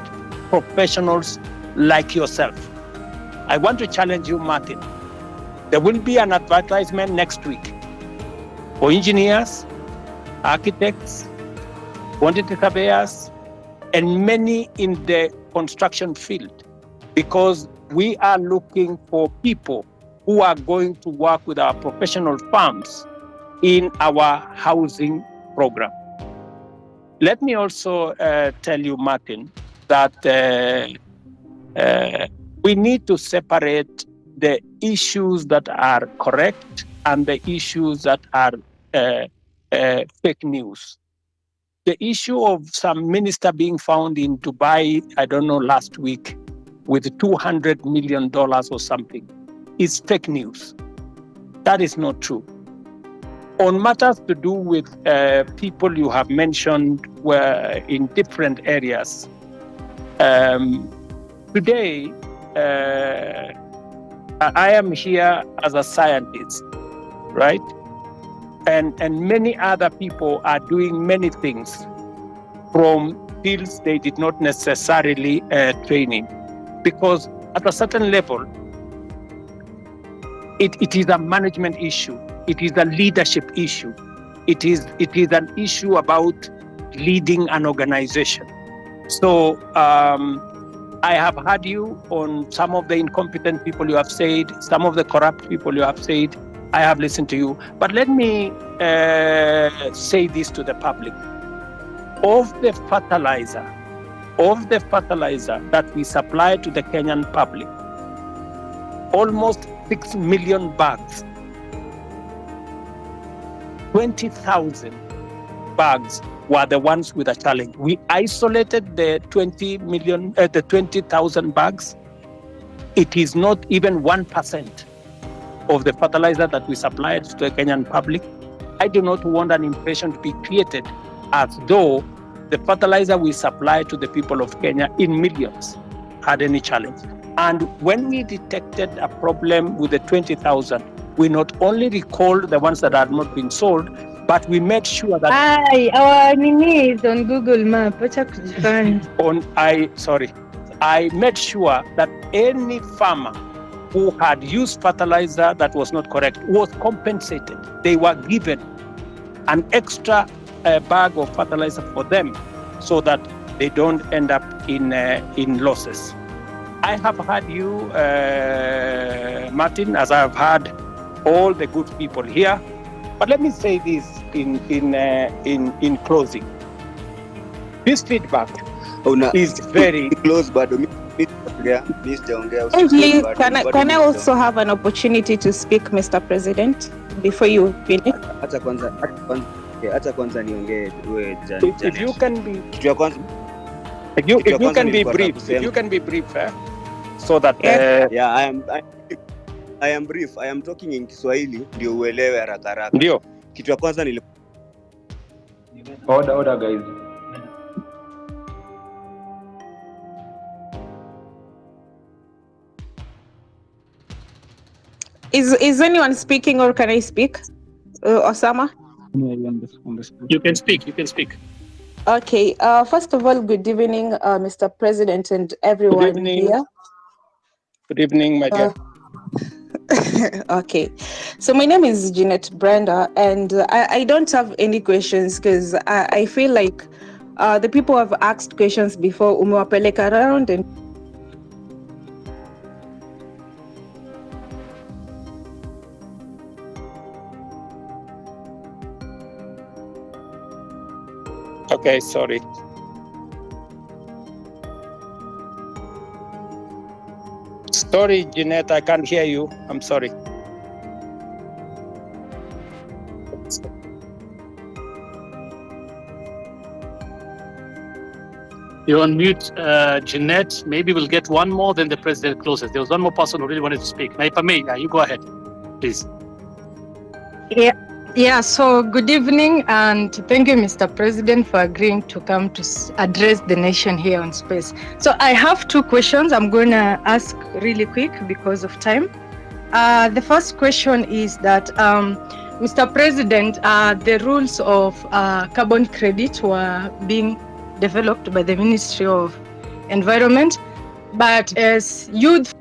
professionals like yourself. I want to challenge you, Martin. There will be an advertisement next week for engineers, architects, quantity surveyors, and many in the construction field, because we are looking for people who are going to work with our professional firms in our housing program. Let me also tell you, Martin, that we need to separate the issues that are correct and the issues that are fake news. The issue of some minister being found in Dubai, I don't know, last week, with $200 million or something, is fake news. That is not true. On matters to do with people you have mentioned were in different areas, today, I am here as a scientist, right? And many other people are doing many things from fields they did not necessarily train in. Because at a certain level, it is a management issue. It is a leadership issue. It is an issue about leading an organization. So I have heard you on some of the incompetent people you have said, some of the corrupt people you have said. I have listened to you. But let me say this to the public. Of the fertilizer that we supply to the Kenyan public, almost 6 million bags, 20,000 bags were the ones with a challenge. We isolated the 20,000 bags. It is not even 1% of the fertilizer that we supplied to the Kenyan public. I do not want an impression to be created as though the fertilizer we supply to the people of Kenya in millions had any challenge. And when we detected a problem with the 20,000, we not only recalled the ones that are not being sold, but we made sure that our Nini is on Google Map. I made sure that any farmer who had used fertilizer that was not correct was compensated. They were given an extra bag of fertilizer for them so that they don't end up in losses. I have heard you, Martin, as I have heard all the good people here. But let me say this in closing. This feedback is very close, but please, can I also have an opportunity to speak, Mr. President, before you finish? If you can be brief, so that I am brief. I am talking in Kiswahili ndio uelewe haraka haraka. Ndio. Kitu ya kwanza Order guys. Is anyone speaking, or can I speak? Osama? You can speak. Okay. First of all, good evening, Mr. President and everyone here. Good evening, my dear. Okay. So my name is Jeanette Brenda, and I don't have any questions because I feel like the people have asked questions before, umewapeleka around and Okay, sorry. Sorry, Jeanette, I can't hear you. I'm sorry. You're on mute, Jeanette. Maybe we'll get one more, then the president closes. There was one more person who really wanted to speak. Now, if I may, you go ahead, please. Yeah, so good evening, and thank you, Mr. President, for agreeing to come to address the nation here on space. So I have two questions I'm going to ask really quick because of time. The first question is that, Mr. President, the rules of carbon credit were being developed by the Ministry of Environment, but as youth